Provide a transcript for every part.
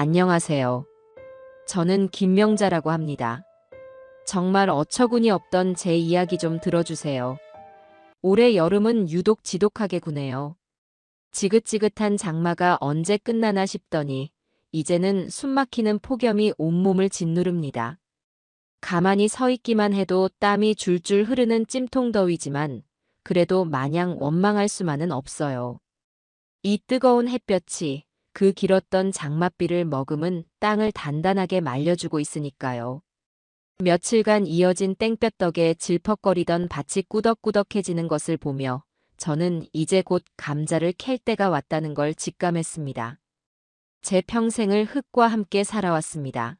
안녕하세요. 저는 김명자라고 합니다. 정말 어처구니 없던 제 이야기 좀 들어주세요. 올해 여름은 유독 지독하게 구네요. 지긋지긋한 장마가 언제 끝나나 싶더니 이제는 숨막히는 폭염이 온몸을 짓누릅니다. 가만히 서 있기만 해도 땀이 줄줄 흐르는 찜통더위지만 그래도 마냥 원망할 수만은 없어요. 이 뜨거운 햇볕이 그 길었던 장맛비를 머금은 땅을 단단하게 말려주고 있으니까요. 며칠간 이어진 땡볕 덕에 질퍽거리던 밭이 꾸덕꾸덕해지는 것을 보며 저는 이제 곧 감자를 캘 때가 왔다는 걸 직감했습니다. 제 평생을 흙과 함께 살아왔습니다.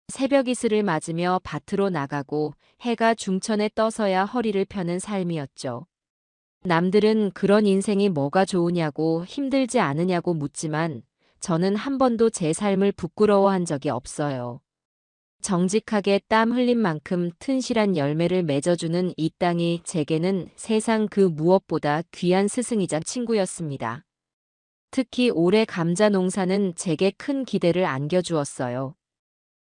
새벽 이슬을 맞으며 밭으로 나가고 해가 중천에 떠서야 허리를 펴는 삶이었죠. 남들은 그런 인생이 뭐가 좋으냐고 힘들지 않으냐고 묻지만 저는 한 번도 제 삶을 부끄러워한 적이 없어요. 정직하게 땀 흘린 만큼 튼실한 열매를 맺어주는 이 땅이 제게는 세상 그 무엇보다 귀한 스승이자 친구였습니다. 특히 올해 감자 농사는 제게 큰 기대를 안겨주었어요.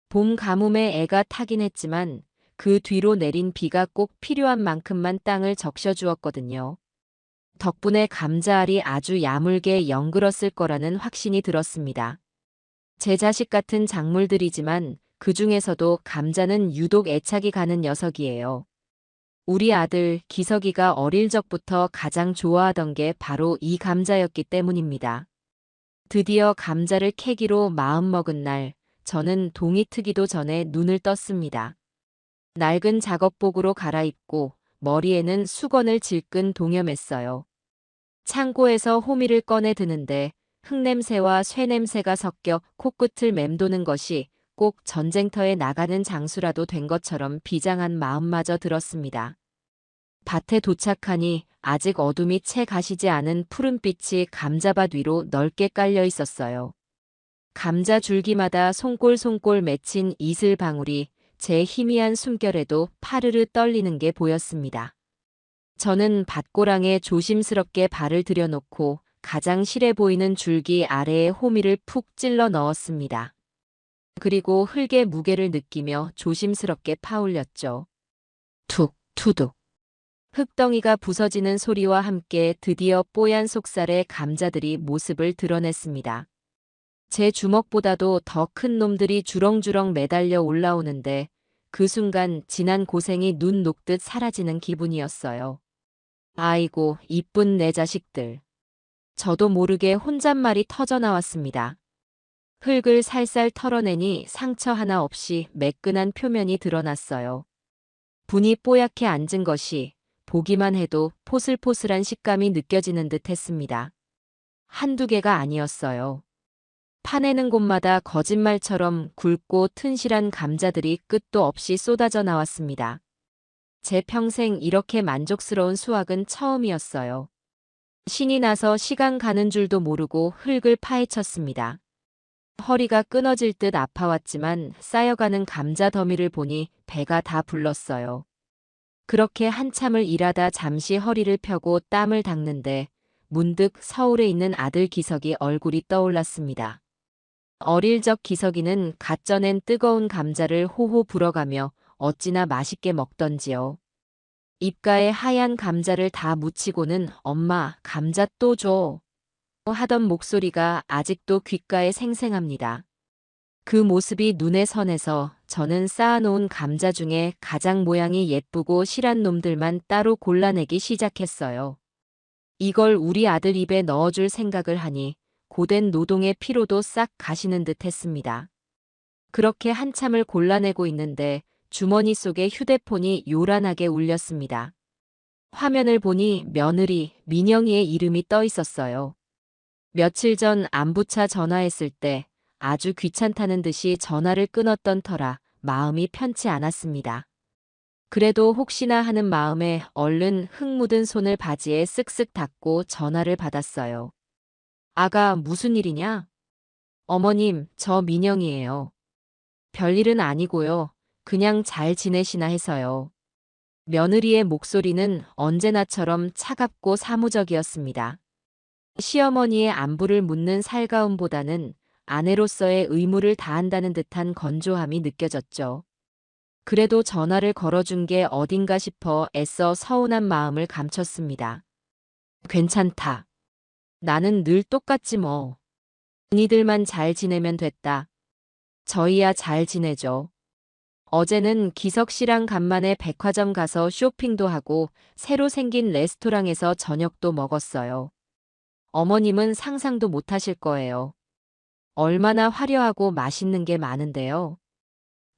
봄 가뭄에 애가 타긴 했지만 그 뒤로 내린 비가 꼭 필요한 만큼만 땅을 적셔주었거든요. 덕분에 감자알이 아주 야물게 연글었을 거라는 확신이 들었습니다. 제 자식 같은 작물들이지만 그 중에서도 감자는 유독 애착이 가는 녀석이에요. 우리 아들 기석이가 어릴 적부터 가장 좋아하던 게 바로 이 감자였기 때문입니다. 드디어 감자를 캐기로 마음먹은 날, 저는 동이 트기도 전에 눈을 떴습니다. 낡은 작업복으로 갈아입고 머리에는 수건을 질끈 동여맸어요. 창고에서 호미를 꺼내 드는데 흙냄새와 쇠냄새가 섞여 코끝을 맴도는 것이 꼭 전쟁터에 나가는 장수라도 된 것처럼 비장한 마음마저 들었습니다. 밭에 도착하니 아직 어둠이 채 가시지 않은 푸른빛이 감자밭 위로 넓게 깔려 있었어요. 감자 줄기마다 송골송골 맺힌 이슬방울이 제 희미한 숨결에도 파르르 떨리는 게 보였습니다. 저는 밭고랑에 조심스럽게 발을 들여놓고 가장 실해 보이는 줄기 아래에 호미를 푹 찔러 넣었습니다. 그리고 흙의 무게를 느끼며 조심스럽게 파올렸죠. 툭, 투둑. 흙덩이가 부서지는 소리와 함께 드디어 뽀얀 속살의 감자들이 모습을 드러냈습니다. 제 주먹보다도 더 큰 놈들이 주렁주렁 매달려 올라오는데 그 순간 지난 고생이 눈 녹듯 사라지는 기분이었어요. 아이고, 이쁜 내 자식들. 저도 모르게 혼잣말이 터져나왔습니다. 흙을 살살 털어내니 상처 하나 없이 매끈한 표면이 드러났어요. 분이 뽀얗게 앉은 것이 보기만 해도 포슬포슬한 식감이 느껴지는 듯 했습니다. 한두 개가 아니었어요. 파내는 곳마다 거짓말처럼 굵고 튼실한 감자들이 끝도 없이 쏟아져 나왔습니다. 제 평생 이렇게 만족스러운 수확은 처음이었어요. 신이 나서 시간 가는 줄도 모르고 흙을 파헤쳤습니다. 허리가 끊어질 듯 아파왔지만 쌓여가는 감자 더미를 보니 배가 다 불렀어요. 그렇게 한참을 일하다 잠시 허리를 펴고 땀을 닦는데 문득 서울에 있는 아들 기석이 얼굴이 떠올랐습니다. 어릴 적 기석이는 갓 쪄낸 뜨거운 감자를 호호 불어가며 어찌나 맛있게 먹던지요. 입가에 하얀 감자를 다 묻히고는 엄마, 감자 또 줘. 하던 목소리가 아직도 귓가에 생생합니다. 그 모습이 눈에 선해서 저는 쌓아놓은 감자 중에 가장 모양이 예쁘고 실한 놈들만 따로 골라내기 시작했어요. 이걸 우리 아들 입에 넣어줄 생각을 하니 고된 노동의 피로도 싹 가시는 듯 했습니다. 그렇게 한참을 골라내고 있는데 주머니 속에 휴대폰이 요란하게 울렸습니다. 화면을 보니 며느리 민영이의 이름이 떠 있었어요. 며칠 전 안부차 전화했을 때 아주 귀찮다는 듯이 전화를 끊었던 터라 마음이 편치 않았습니다. 그래도 혹시나 하는 마음에 얼른 흙 묻은 손을 바지에 쓱쓱 닦고 전화를 받았어요. 아가, 무슨 일이냐? 어머님, 저 민영이에요. 별일은 아니고요. 그냥 잘 지내시나 해서요. 며느리의 목소리는 언제나처럼 차갑고 사무적이었습니다. 시어머니의 안부를 묻는 살가움보다는 아내로서의 의무를 다한다는 듯한 건조함이 느껴졌죠. 그래도 전화를 걸어준 게 어딘가 싶어 애써 서운한 마음을 감췄습니다. 괜찮다. 나는 늘 똑같지 뭐. 니들만 잘 지내면 됐다. 저희야 잘 지내죠. 어제는 기석 씨랑 간만에 백화점 가서 쇼핑도 하고 새로 생긴 레스토랑에서 저녁도 먹었어요. 어머님은 상상도 못 하실 거예요. 얼마나 화려하고 맛있는 게 많은데요.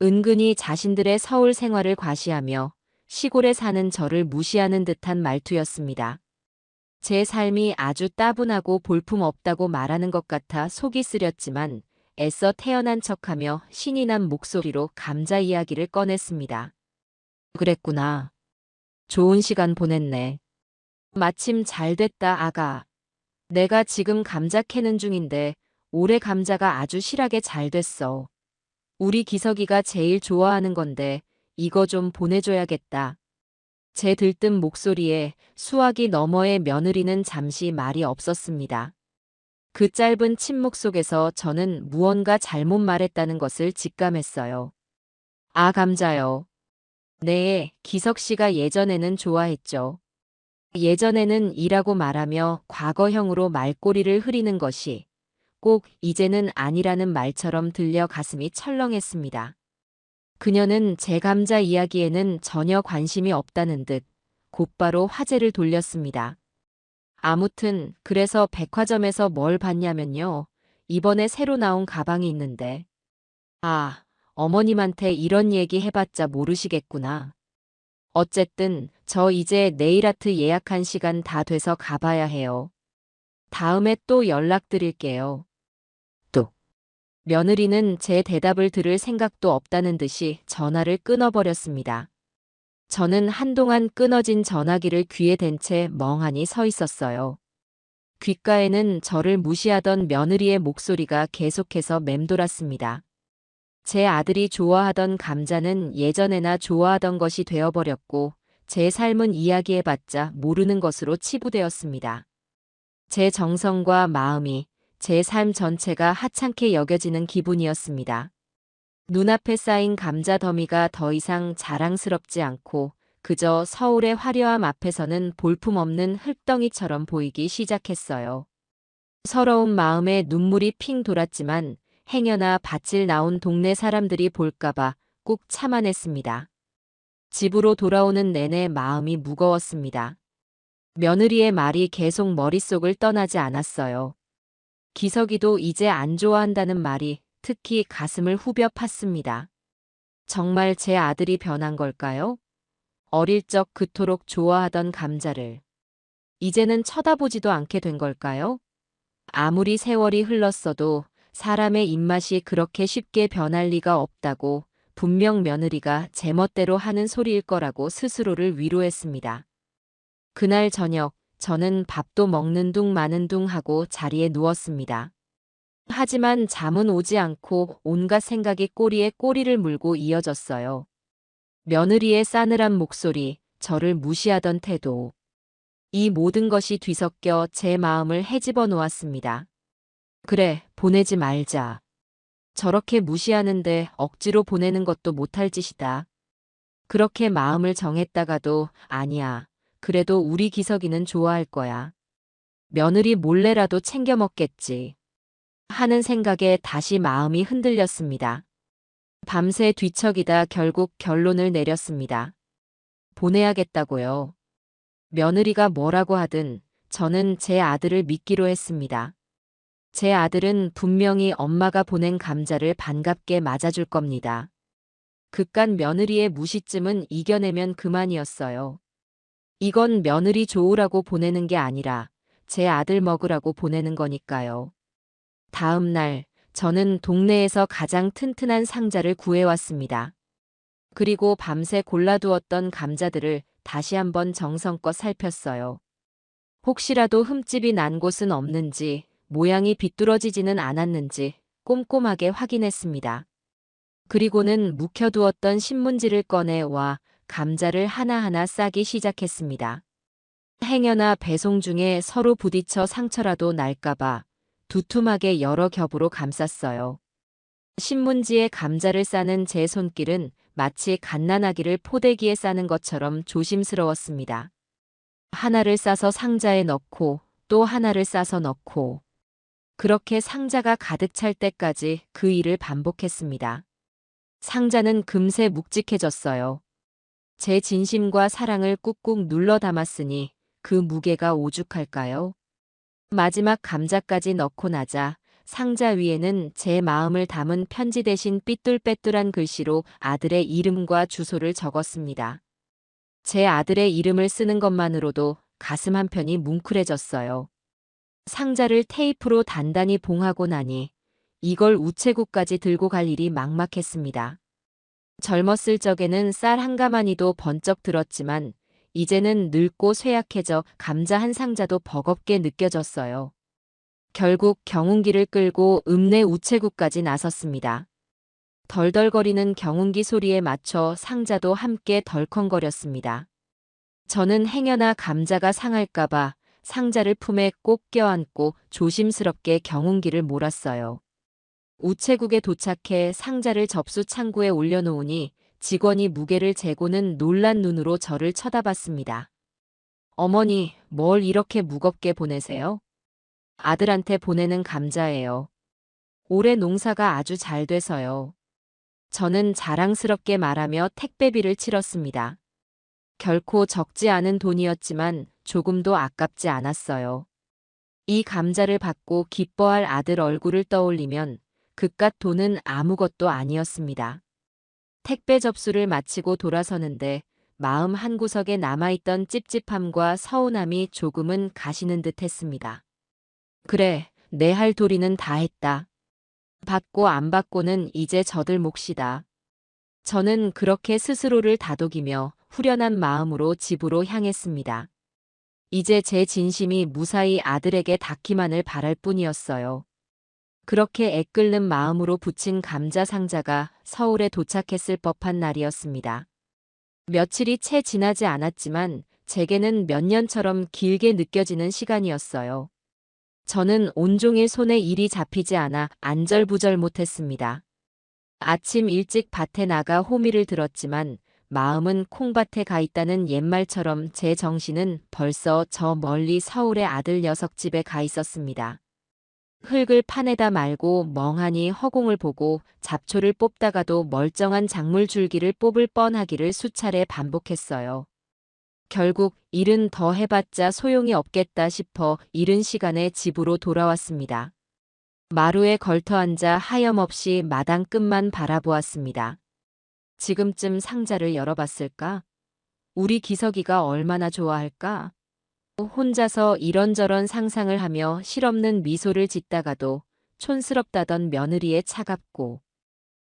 은근히 자신들의 서울 생활을 과시하며 시골에 사는 저를 무시하는 듯한 말투였습니다. 제 삶이 아주 따분하고 볼품없다고 말하는 것 같아 속이 쓰렸지만 애써 태연한 척하며 신이 난 목소리로 감자 이야기를 꺼냈습니다. 그랬구나. 좋은 시간 보냈네. 마침 잘 됐다, 아가. 내가 지금 감자 캐는 중인데 올해 감자가 아주 실하게 잘 됐어. 우리 기석이가 제일 좋아하는 건데 이거 좀 보내줘야겠다. 제 들뜬 목소리에 수화기 너머의 며느리는 잠시 말이 없었습니다. 그 짧은 침묵 속에서 저는 무언가 잘못 말했다는 것을 직감했어요. 아, 감자요. 네, 기석 씨가 예전에는 좋아했죠. 예전에는 이라고 말하며 과거형으로 말꼬리를 흐리는 것이 꼭 이제는 아니라는 말처럼 들려 가슴이 철렁했습니다. 그녀는 제 감자 이야기에는 전혀 관심이 없다는 듯 곧바로 화제를 돌렸습니다. 아무튼 그래서 백화점에서 뭘 봤냐면요. 이번에 새로 나온 가방이 있는데. 아, 어머님한테 이런 얘기 해봤자 모르시겠구나. 어쨌든 저 이제 네일아트 예약한 시간 다 돼서 가봐야 해요. 다음에 또 연락드릴게요. 또. 며느리는 제 대답을 들을 생각도 없다는 듯이 전화를 끊어버렸습니다. 저는 한동안 끊어진 전화기를 귀에 댄 채 멍하니 서 있었어요. 귓가에는 저를 무시하던 며느리의 목소리가 계속해서 맴돌았습니다. 제 아들이 좋아하던 감자는 예전에나 좋아하던 것이 되어버렸고 제 삶은 이야기해봤자 모르는 것으로 치부되었습니다. 제 정성과 마음이 제 삶 전체가 하찮게 여겨지는 기분이었습니다. 눈앞에 쌓인 감자 더미가 더 이상 자랑스럽지 않고 그저 서울의 화려함 앞에서는 볼품없는 흙덩이처럼 보이기 시작했어요. 서러운 마음에 눈물이 핑 돌았지만 행여나 밭을 나온 동네 사람들이 볼까봐 꾹 참아냈습니다. 집으로 돌아오는 내내 마음이 무거웠습니다. 며느리의 말이 계속 머릿속을 떠나지 않았어요. 기석이도 이제 안 좋아한다는 말이 특히 가슴을 후벼 팠습니다. 정말 제 아들이 변한 걸까요? 어릴 적 그토록 좋아하던 감자를 이제는 쳐다보지도 않게 된 걸까요? 아무리 세월이 흘렀어도 사람의 입맛이 그렇게 쉽게 변할 리가 없다고 분명 며느리가 제멋대로 하는 소리일 거라고 스스로를 위로했습니다. 그날 저녁 저는 밥도 먹는 둥 마는 둥 하고 자리에 누웠습니다. 하지만 잠은 오지 않고 온갖 생각이 꼬리에 꼬리를 물고 이어졌어요. 며느리의 싸늘한 목소리, 저를 무시하던 태도. 이 모든 것이 뒤섞여 제 마음을 헤집어 놓았습니다. 그래, 보내지 말자. 저렇게 무시하는데 억지로 보내는 것도 못할 짓이다. 그렇게 마음을 정했다가도 아니야. 그래도 우리 기석이는 좋아할 거야. 며느리 몰래라도 챙겨 먹겠지. 하는 생각에 다시 마음이 흔들렸습니다. 밤새 뒤척이다 결국 결론을 내렸습니다. 보내야겠다고요. 며느리가 뭐라고 하든 저는 제 아들을 믿기로 했습니다. 제 아들은 분명히 엄마가 보낸 감자를 반갑게 맞아줄 겁니다. 그깟 며느리의 무시쯤은 이겨내면 그만이었어요. 이건 며느리 좋으라고 보내는 게 아니라 제 아들 먹으라고 보내는 거니까요. 다음 날 저는 동네에서 가장 튼튼한 상자를 구해왔습니다. 그리고 밤새 골라두었던 감자들을 다시 한번 정성껏 살폈어요. 혹시라도 흠집이 난 곳은 없는지, 모양이 비뚤어지지는 않았는지 꼼꼼하게 확인했습니다. 그리고는 묵혀두었던 신문지를 꺼내와 감자를 하나하나 싸기 시작했습니다. 행여나 배송 중에 서로 부딪혀 상처라도 날까봐 두툼하게 여러 겹으로 감쌌어요. 신문지에 감자를 싸는 제 손길은 마치 갓난아기를 포대기에 싸는 것처럼 조심스러웠습니다. 하나를 싸서 상자에 넣고 또 하나를 싸서 넣고 그렇게 상자가 가득 찰 때까지 그 일을 반복했습니다. 상자는 금세 묵직해졌어요. 제 진심과 사랑을 꾹꾹 눌러 담았으니 그 무게가 오죽할까요? 마지막 감자까지 넣고 나자 상자 위에는 제 마음을 담은 편지 대신 삐뚤빼뚤한 글씨로 아들의 이름과 주소를 적었습니다. 제 아들의 이름을 쓰는 것만으로도 가슴 한편이 뭉클해졌어요. 상자를 테이프로 단단히 봉하고 나니 이걸 우체국까지 들고 갈 일이 막막했습니다. 젊었을 적에는 쌀 한 가마니도 번쩍 들었지만 이제는 늙고 쇠약해져 감자 한 상자도 버겁게 느껴졌어요. 결국 경운기를 끌고 읍내 우체국까지 나섰습니다. 덜덜거리는 경운기 소리에 맞춰 상자도 함께 덜컹거렸습니다. 저는 행여나 감자가 상할까봐 상자를 품에 꼭 껴안고 조심스럽게 경운기를 몰았어요. 우체국에 도착해 상자를 접수 창구에 올려놓으니 직원이 무게를 재고는 놀란 눈으로 저를 쳐다봤습니다. 어머니, 뭘 이렇게 무겁게 보내세요? 아들한테 보내는 감자예요. 올해 농사가 아주 잘 돼서요. 저는 자랑스럽게 말하며 택배비를 치렀습니다. 결코 적지 않은 돈이었지만 조금도 아깝지 않았어요. 이 감자를 받고 기뻐할 아들 얼굴을 떠올리면 그깟 돈은 아무것도 아니었습니다. 택배 접수를 마치고 돌아서는데 마음 한구석에 남아있던 찝찝함과 서운함이 조금은 가시는 듯 했습니다. 그래, 내 할 도리는 다 했다. 받고 안 받고는 이제 저들 몫이다. 저는 그렇게 스스로를 다독이며 후련한 마음으로 집으로 향했습니다. 이제 제 진심이 무사히 아들에게 닿기만을 바랄 뿐이었어요. 그렇게 애끓는 마음으로 붙인 감자 상자가 서울에 도착했을 법한 날이었습니다. 며칠이 채 지나지 않았지만 제게는 몇 년처럼 길게 느껴지는 시간이었어요. 저는 온종일 손에 일이 잡히지 않아 안절부절 못했습니다. 아침 일찍 밭에 나가 호미를 들었지만 마음은 콩밭에 가 있다는 옛말처럼 제 정신은 벌써 저 멀리 서울의 아들 녀석 집에 가 있었습니다. 흙을 파내다 말고 멍하니 허공을 보고 잡초를 뽑다가도 멀쩡한 작물 줄기를 뽑을 뻔하기를 수차례 반복했어요. 결국 일은 더 해봤자 소용이 없겠다 싶어 이른 시간에 집으로 돌아왔습니다. 마루에 걸터앉아 하염없이 마당 끝만 바라보았습니다. 지금쯤 상자를 열어봤을까? 우리 기석이가 얼마나 좋아할까? 혼자서 이런저런 상상을 하며 실없는 미소를 짓다가도 촌스럽다던 며느리의 차갑고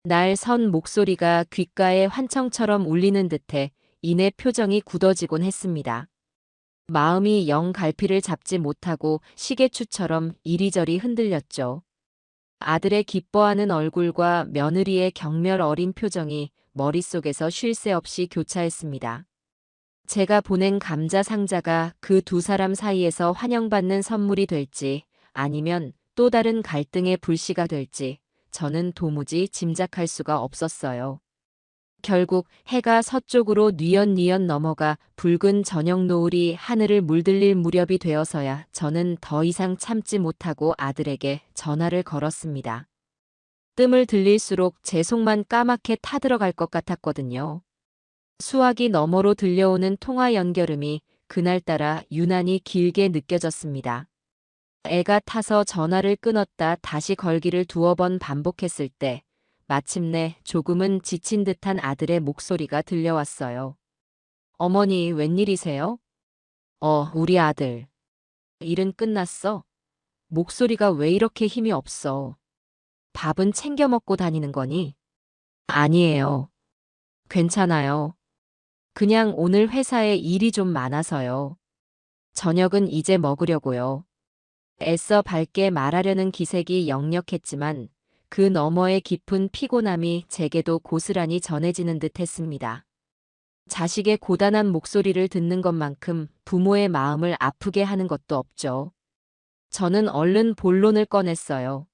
날 선 목소리가 귓가에 환청처럼 울리는 듯해 이내 표정이 굳어지곤 했습니다. 마음이 영 갈피를 잡지 못하고 시계추처럼 이리저리 흔들렸죠. 아들의 기뻐하는 얼굴과 며느리의 경멸 어린 표정이 머릿속에서 쉴 새 없이 교차했습니다. 제가 보낸 감자 상자가 그 두 사람 사이에서 환영받는 선물이 될지 아니면 또 다른 갈등의 불씨가 될지 저는 도무지 짐작할 수가 없었어요. 결국 해가 서쪽으로 뉘엿뉘엿 넘어가 붉은 저녁 노을이 하늘을 물들릴 무렵이 되어서야 저는 더 이상 참지 못하고 아들에게 전화를 걸었습니다. 뜸을 들릴수록 제 속만 까맣게 타들어갈 것 같았거든요. 수화기 너머로 들려오는 통화 연결음이 그날따라 유난히 길게 느껴졌습니다. 애가 타서 전화를 끊었다 다시 걸기를 두어 번 반복했을 때 마침내 조금은 지친 듯한 아들의 목소리가 들려왔어요. 어머니, 웬일이세요? 우리 아들. 일은 끝났어? 목소리가 왜 이렇게 힘이 없어? 밥은 챙겨 먹고 다니는 거니? 아니에요. 괜찮아요. 그냥 오늘 회사에 일이 좀 많아서요. 저녁은 이제 먹으려고요. 애써 밝게 말하려는 기색이 역력했지만 그 너머의 깊은 피곤함이 제게도 고스란히 전해지는 듯 했습니다. 자식의 고단한 목소리를 듣는 것만큼 부모의 마음을 아프게 하는 것도 없죠. 저는 얼른 본론을 꺼냈어요.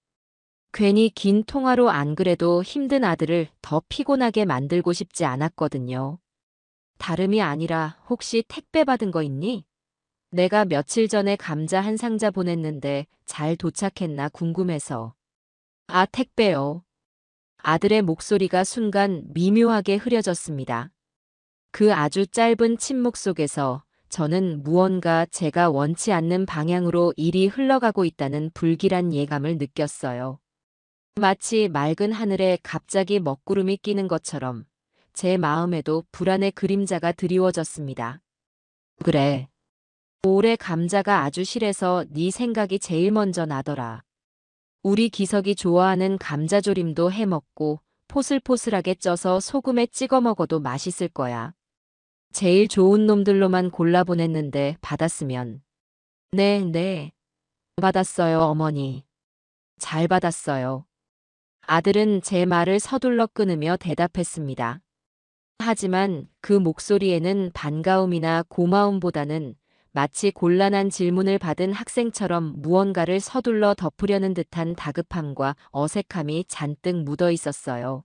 괜히 긴 통화로 안 그래도 힘든 아들을 더 피곤하게 만들고 싶지 않았거든요. 다름이 아니라 혹시 택배 받은 거 있니? 내가 며칠 전에 감자 한 상자 보냈는데 잘 도착했나 궁금해서. 아, 택배요. 아들의 목소리가 순간 미묘하게 흐려졌습니다. 그 아주 짧은 침묵 속에서 저는 무언가 제가 원치 않는 방향으로 일이 흘러가고 있다는 불길한 예감을 느꼈어요. 마치 맑은 하늘에 갑자기 먹구름이 끼는 것처럼 제 마음에도 불안의 그림자가 드리워졌습니다. 그래. 올해 감자가 아주 실해서 네 생각이 제일 먼저 나더라. 우리 기석이 좋아하는 감자조림도 해먹고 포슬포슬하게 쪄서 소금에 찍어 먹어도 맛있을 거야. 제일 좋은 놈들로만 골라보냈는데 받았으면. 네, 네. 받았어요, 어머니. 잘 받았어요. 아들은 제 말을 서둘러 끊으며 대답했습니다. 하지만 그 목소리에는 반가움이나 고마움보다는 마치 곤란한 질문을 받은 학생처럼 무언가를 서둘러 덮으려는 듯한 다급함과 어색함이 잔뜩 묻어 있었어요.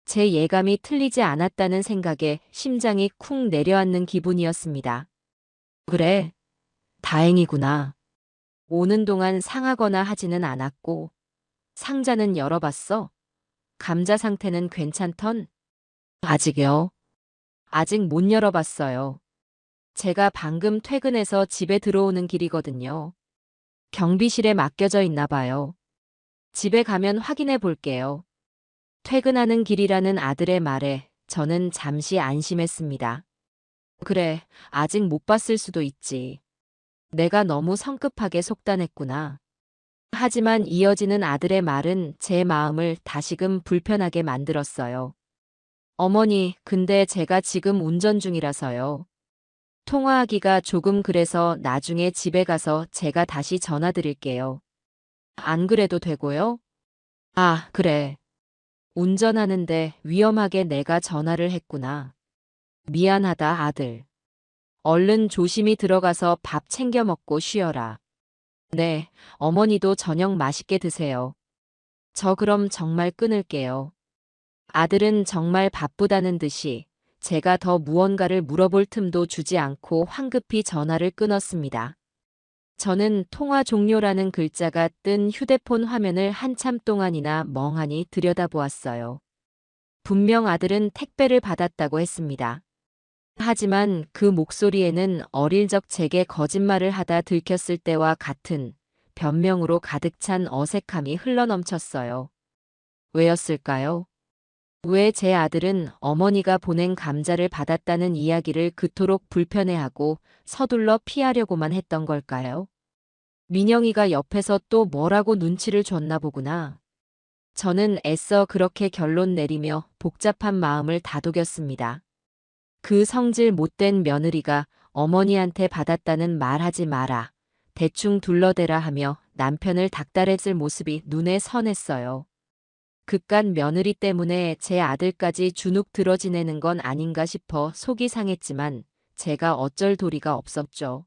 제 예감이 틀리지 않았다는 생각에 심장이 쿵 내려앉는 기분이었습니다. 그래, 다행이구나. 오는 동안 상하거나 하지는 않았고, 상자는 열어봤어? 감자 상태는 괜찮던? 아직요. 아직 못 열어봤어요. 제가 방금 퇴근해서 집에 들어오는 길이거든요. 경비실에 맡겨져 있나 봐요. 집에 가면 확인해 볼게요. 퇴근하는 길이라는 아들의 말에 저는 잠시 안심했습니다. 그래, 아직 못 봤을 수도 있지. 내가 너무 성급하게 속단했구나. 하지만 이어지는 아들의 말은 제 마음을 다시금 불편하게 만들었어요. 어머니, 근데 제가 지금 운전 중이라서요. 통화하기가 조금 그래서 나중에 집에 가서 제가 다시 전화 드릴게요. 안 그래도 되고요? 아, 그래. 운전하는데 위험하게 내가 전화를 했구나. 미안하다, 아들. 얼른 조심히 들어가서 밥 챙겨 먹고 쉬어라. 네, 어머니도 저녁 맛있게 드세요. 저 그럼 정말 끊을게요. 아들은 정말 바쁘다는 듯이 제가 더 무언가를 물어볼 틈도 주지 않고 황급히 전화를 끊었습니다. 저는 통화 종료라는 글자가 뜬 휴대폰 화면을 한참 동안이나 멍하니 들여다보았어요. 분명 아들은 택배를 받았다고 했습니다. 하지만 그 목소리에는 어릴 적 제게 거짓말을 하다 들켰을 때와 같은 변명으로 가득 찬 어색함이 흘러넘쳤어요. 왜였을까요? 왜 제 아들은 어머니가 보낸 감자를 받았다는 이야기를 그토록 불편해하고 서둘러 피하려고만 했던 걸까요? 민영이가 옆에서 또 뭐라고 눈치를 줬나 보구나. 저는 애써 그렇게 결론 내리며 복잡한 마음을 다독였습니다. 그 성질 못된 며느리가 어머니한테 받았다는 말하지 마라. 대충 둘러대라 하며 남편을 닥달했을 모습이 눈에 선했어요. 그깟 며느리 때문에 제 아들까지 주눅 들어 지내는 건 아닌가 싶어 속이 상했지만 제가 어쩔 도리가 없었죠.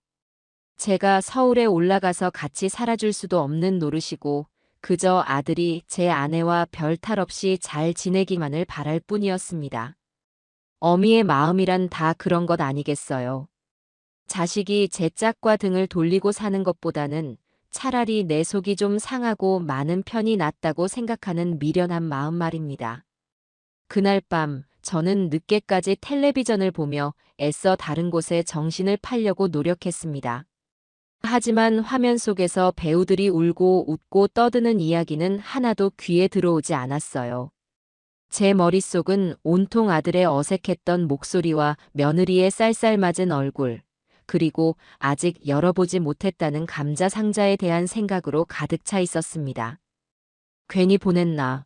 제가 서울에 올라가서 같이 살아줄 수도 없는 노릇이고 그저 아들이 제 아내와 별 탈 없이 잘 지내기만을 바랄 뿐이었습니다. 어미의 마음이란 다 그런 것 아니겠어요. 자식이 제 짝과 등을 돌리고 사는 것보다는 차라리 내 속이 좀 상하고 많은 편이 낫다고 생각하는 미련한 마음 말입니다. 그날 밤 저는 늦게까지 텔레비전을 보며 애써 다른 곳에 정신을 팔려고 노력했습니다. 하지만 화면 속에서 배우들이 울고 웃고 떠드는 이야기는 하나도 귀에 들어오지 않았어요. 제 머릿속은 온통 아들의 어색했던 목소리와 며느리의 쌀쌀맞은 얼굴, 그리고 아직 열어보지 못했다는 감자 상자에 대한 생각으로 가득 차 있었습니다. 괜히 보냈나.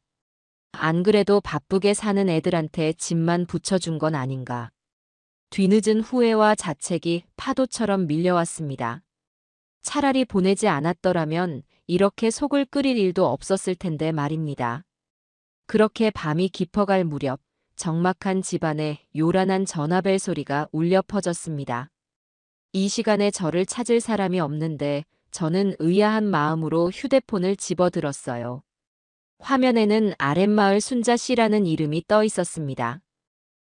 안 그래도 바쁘게 사는 애들한테 짐만 붙여준 건 아닌가. 뒤늦은 후회와 자책이 파도처럼 밀려왔습니다. 차라리 보내지 않았더라면 이렇게 속을 끓일 일도 없었을 텐데 말입니다. 그렇게 밤이 깊어갈 무렵 적막한 집안에 요란한 전화벨 소리가 울려 퍼졌습니다. 이 시간에 저를 찾을 사람이 없는데 저는 의아한 마음으로 휴대폰을 집어들었어요. 화면에는 아랫마을 순자 씨라는 이름이 떠 있었습니다.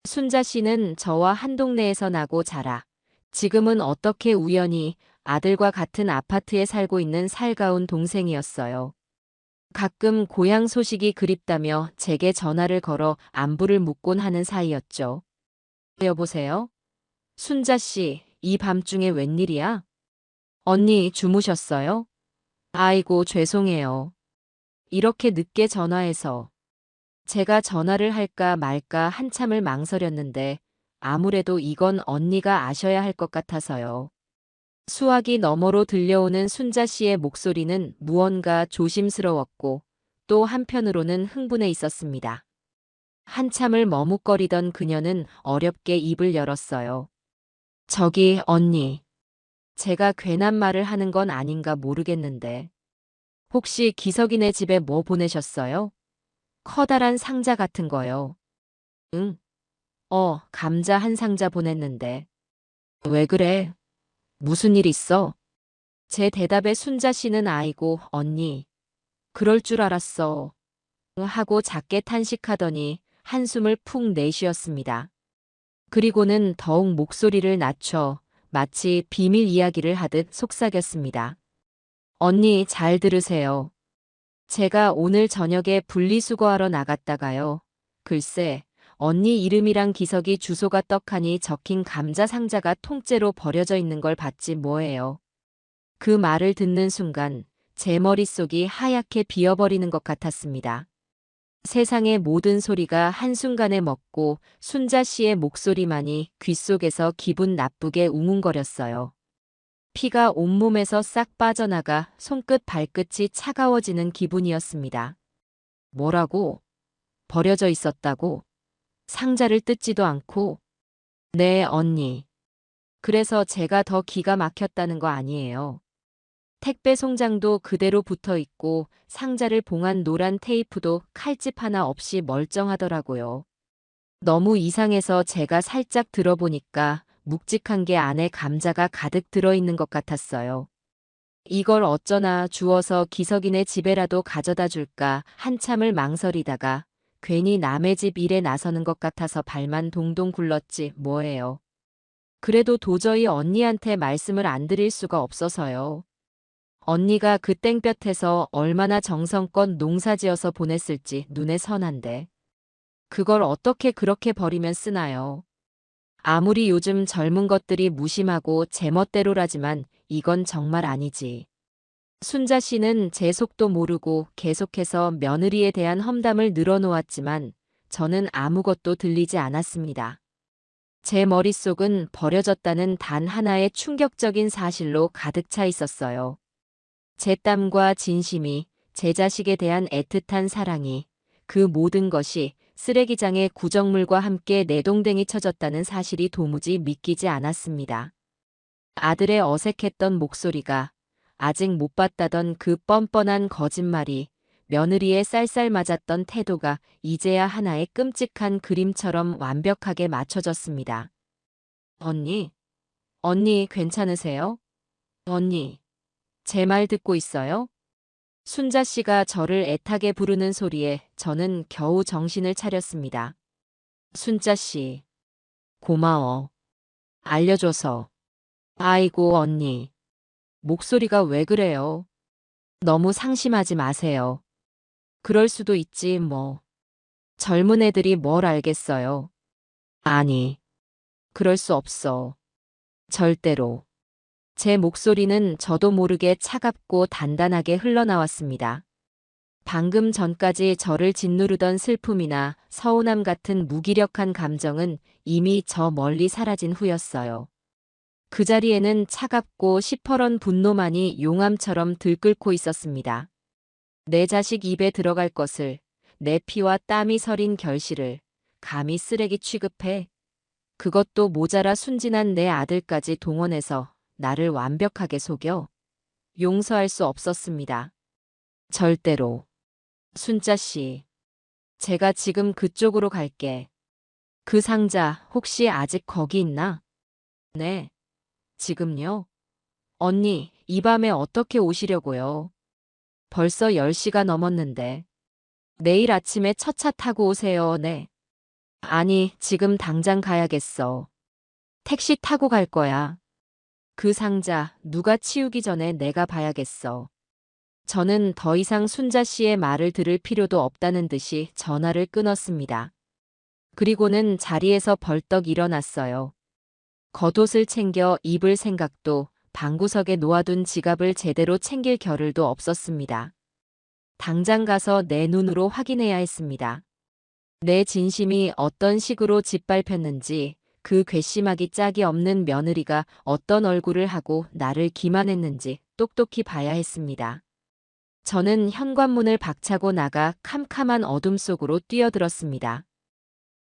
순자 씨는 저와 한 동네에서 나고 자라 지금은 어떻게 우연히 아들과 같은 아파트에 살고 있는 살가운 동생이었어요. 가끔 고향 소식이 그립다며 제게 전화를 걸어 안부를 묻곤 하는 사이였죠. 여보세요? 순자 씨, 이 밤중에 웬일이야? 언니 주무셨어요? 아이고, 죄송해요. 이렇게 늦게 전화해서. 제가 전화를 할까 말까 한참을 망설였는데 아무래도 이건 언니가 아셔야 할 것 같아서요. 수화기 너머로 들려오는 순자 씨의 목소리는 무언가 조심스러웠고 또 한편으로는 흥분해 있었습니다. 한참을 머뭇거리던 그녀는 어렵게 입을 열었어요. 저기, 언니. 제가 괜한 말을 하는 건 아닌가 모르겠는데. 혹시 기석이네 집에 뭐 보내셨어요? 커다란 상자 같은 거요. 응. 감자 한 상자 보냈는데. 왜 그래? 무슨 일 있어? 제 대답에 순자 씨는 아이고, 언니. 그럴 줄 알았어. 하고 작게 탄식하더니 한숨을 푹 내쉬었습니다. 그리고는 더욱 목소리를 낮춰 마치 비밀 이야기를 하듯 속삭였습니다. 언니 잘 들으세요. 제가 오늘 저녁에 분리수거하러 나갔다가요. 글쎄, 언니 이름이랑 기석이 주소가 떡하니 적힌 감자 상자가 통째로 버려져 있는 걸 봤지 뭐예요. 그 말을 듣는 순간 제 머릿속이 하얗게 비어버리는 것 같았습니다. 세상의 모든 소리가 한순간에 멎고 순자 씨의 목소리만이 귓속에서 기분 나쁘게 웅웅거렸어요. 피가 온몸에서 싹 빠져나가 손끝 발끝이 차가워지는 기분이었습니다. 뭐라고? 버려져 있었다고? 상자를 뜯지도 않고? 네, 언니. 그래서 제가 더 기가 막혔다는 거 아니에요. 택배 송장도 그대로 붙어 있고 상자를 봉한 노란 테이프도 칼집 하나 없이 멀쩡하더라고요. 너무 이상해서 제가 살짝 들어보니까 묵직한 게 안에 감자가 가득 들어있는 것 같았어요. 이걸 어쩌나 주워서 기석이네 집에라도 가져다 줄까 한참을 망설이다가 괜히 남의 집 일에 나서는 것 같아서 발만 동동 굴렀지 뭐예요. 그래도 도저히 언니한테 말씀을 안 드릴 수가 없어서요. 언니가 그 땡볕에서 얼마나 정성껏 농사지어서 보냈을지 눈에 선한데. 그걸 어떻게 그렇게 버리면 쓰나요? 아무리 요즘 젊은 것들이 무심하고 제멋대로라지만 이건 정말 아니지. 순자 씨는 제 속도 모르고 계속해서 며느리에 대한 험담을 늘어놓았지만 저는 아무것도 들리지 않았습니다. 제 머릿속은 버려졌다는 단 하나의 충격적인 사실로 가득 차 있었어요. 제 땀과 진심이, 제 자식에 대한 애틋한 사랑이, 그 모든 것이 쓰레기장의 구정물과 함께 내동댕이 쳐졌다는 사실이 도무지 믿기지 않았습니다. 아들의 어색했던 목소리가, 아직 못 봤다던 그 뻔뻔한 거짓말이, 며느리의 쌀쌀 맞았던 태도가 이제야 하나의 끔찍한 그림처럼 완벽하게 맞춰졌습니다. 언니 괜찮으세요? 언니, 제 말 듣고 있어요? 순자 씨가 저를 애타게 부르는 소리에 저는 겨우 정신을 차렸습니다. 순자 씨, 고마워. 알려줘서. 아이고, 언니. 목소리가 왜 그래요? 너무 상심하지 마세요. 그럴 수도 있지, 뭐. 젊은 애들이 뭘 알겠어요. 아니, 그럴 수 없어. 절대로. 제 목소리는 저도 모르게 차갑고 단단하게 흘러나왔습니다. 방금 전까지 저를 짓누르던 슬픔이나 서운함 같은 무기력한 감정은 이미 저 멀리 사라진 후였어요. 그 자리에는 차갑고 시퍼런 분노만이 용암처럼 들끓고 있었습니다. 내 자식 입에 들어갈 것을, 내 피와 땀이 서린 결실을 감히 쓰레기 취급해. 그것도 모자라 순진한 내 아들까지 동원해서 나를 완벽하게 속여. 용서할 수 없었습니다. 절대로. 순자 씨, 제가 지금 그쪽으로 갈게. 그 상자 혹시 아직 거기 있나? 네. 지금요? 언니, 이 밤에 어떻게 오시려고요? 벌써 10시가 넘었는데. 내일 아침에 첫 차 타고 오세요. 네. 아니, 지금 당장 가야겠어. 택시 타고 갈 거야. 그 상자 누가 치우기 전에 내가 봐야겠어. 저는 더 이상 순자 씨의 말을 들을 필요도 없다는 듯이 전화를 끊었습니다. 그리고는 자리에서 벌떡 일어났어요. 겉옷을 챙겨 입을 생각도 방구석에 놓아둔 지갑을 제대로 챙길 겨를도 없었습니다. 당장 가서 내 눈으로 확인해야 했습니다. 내 진심이 어떤 식으로 짓밟혔는지, 그 괘씸하기 짝이 없는 며느리가 어떤 얼굴을 하고 나를 기만했는지 똑똑히 봐야 했습니다. 저는 현관문을 박차고 나가 캄캄한 어둠 속으로 뛰어들었습니다.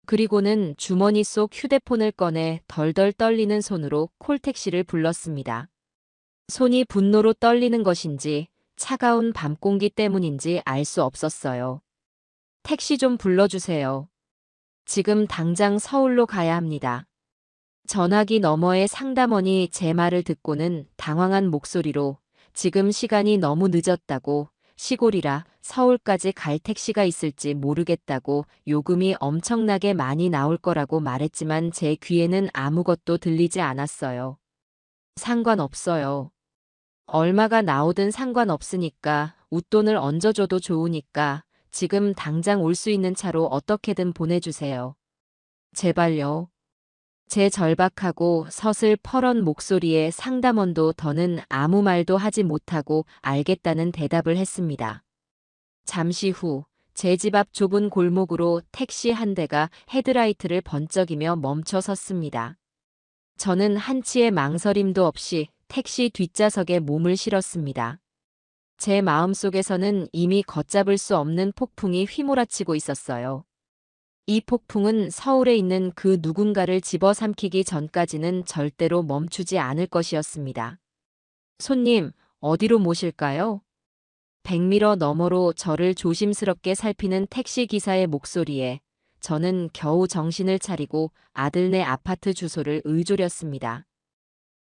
그리고는 주머니 속 휴대폰을 꺼내 덜덜 떨리는 손으로 콜택시를 불렀습니다. 손이 분노로 떨리는 것인지 차가운 밤 공기 때문인지 알 수 없었어요. 택시 좀 불러주세요. 지금 당장 서울로 가야 합니다. 전화기 너머의 상담원이 제 말을 듣고는 당황한 목소리로 지금 시간이 너무 늦었다고, 시골이라 서울까지 갈 택시가 있을지 모르겠다고, 요금이 엄청나게 많이 나올 거라고 말했지만 제 귀에는 아무것도 들리지 않았어요. 상관없어요. 얼마가 나오든 상관없으니까, 웃돈을 얹어줘도 좋으니까 지금 당장 올 수 있는 차로 어떻게든 보내주세요. 제발요. 제 절박하고 서슬퍼런 목소리에 상담원도 더는 아무 말도 하지 못하고 알겠다는 대답을 했습니다. 잠시 후 제 집 앞 좁은 골목으로 택시 한 대가 헤드라이트를 번쩍이며 멈춰 섰습니다. 저는 한치의 망설임도 없이 택시 뒷좌석에 몸을 실었습니다. 제 마음속에서는 이미 걷잡을 수 없는 폭풍이 휘몰아치고 있었어요. 이 폭풍은 서울에 있는 그 누군가를 집어삼키기 전까지는 절대로 멈추지 않을 것이었습니다. 손님, 어디로 모실까요? 백미러 너머로 저를 조심스럽게 살피는 택시기사의 목소리에 저는 겨우 정신을 차리고 아들네 아파트 주소를 의졸였습니다.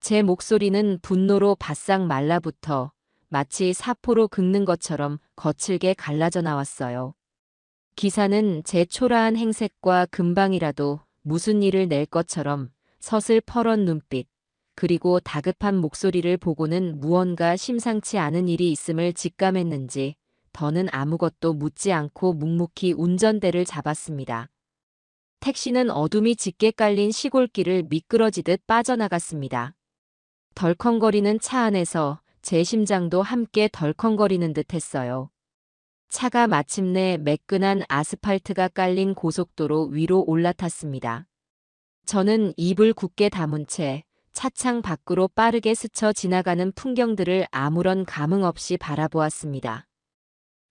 제 목소리는 분노로 바싹 말라붙어 마치 사포로 긁는 것처럼 거칠게 갈라져 나왔어요. 기사는 제 초라한 행색과 금방이라도 무슨 일을 낼 것처럼 서슬퍼런 눈빛, 그리고 다급한 목소리를 보고는 무언가 심상치 않은 일이 있음을 직감했는지 더는 아무것도 묻지 않고 묵묵히 운전대를 잡았습니다. 택시는 어둠이 짙게 깔린 시골길을 미끄러지듯 빠져나갔습니다. 덜컹거리는 차 안에서 제 심장도 함께 덜컹거리는 듯 했어요. 차가 마침내 매끈한 아스팔트가 깔린 고속도로 위로 올라탔습니다. 저는 입을 굳게 다문 채 차창 밖으로 빠르게 스쳐 지나가는 풍경들을 아무런 감흥 없이 바라보았습니다.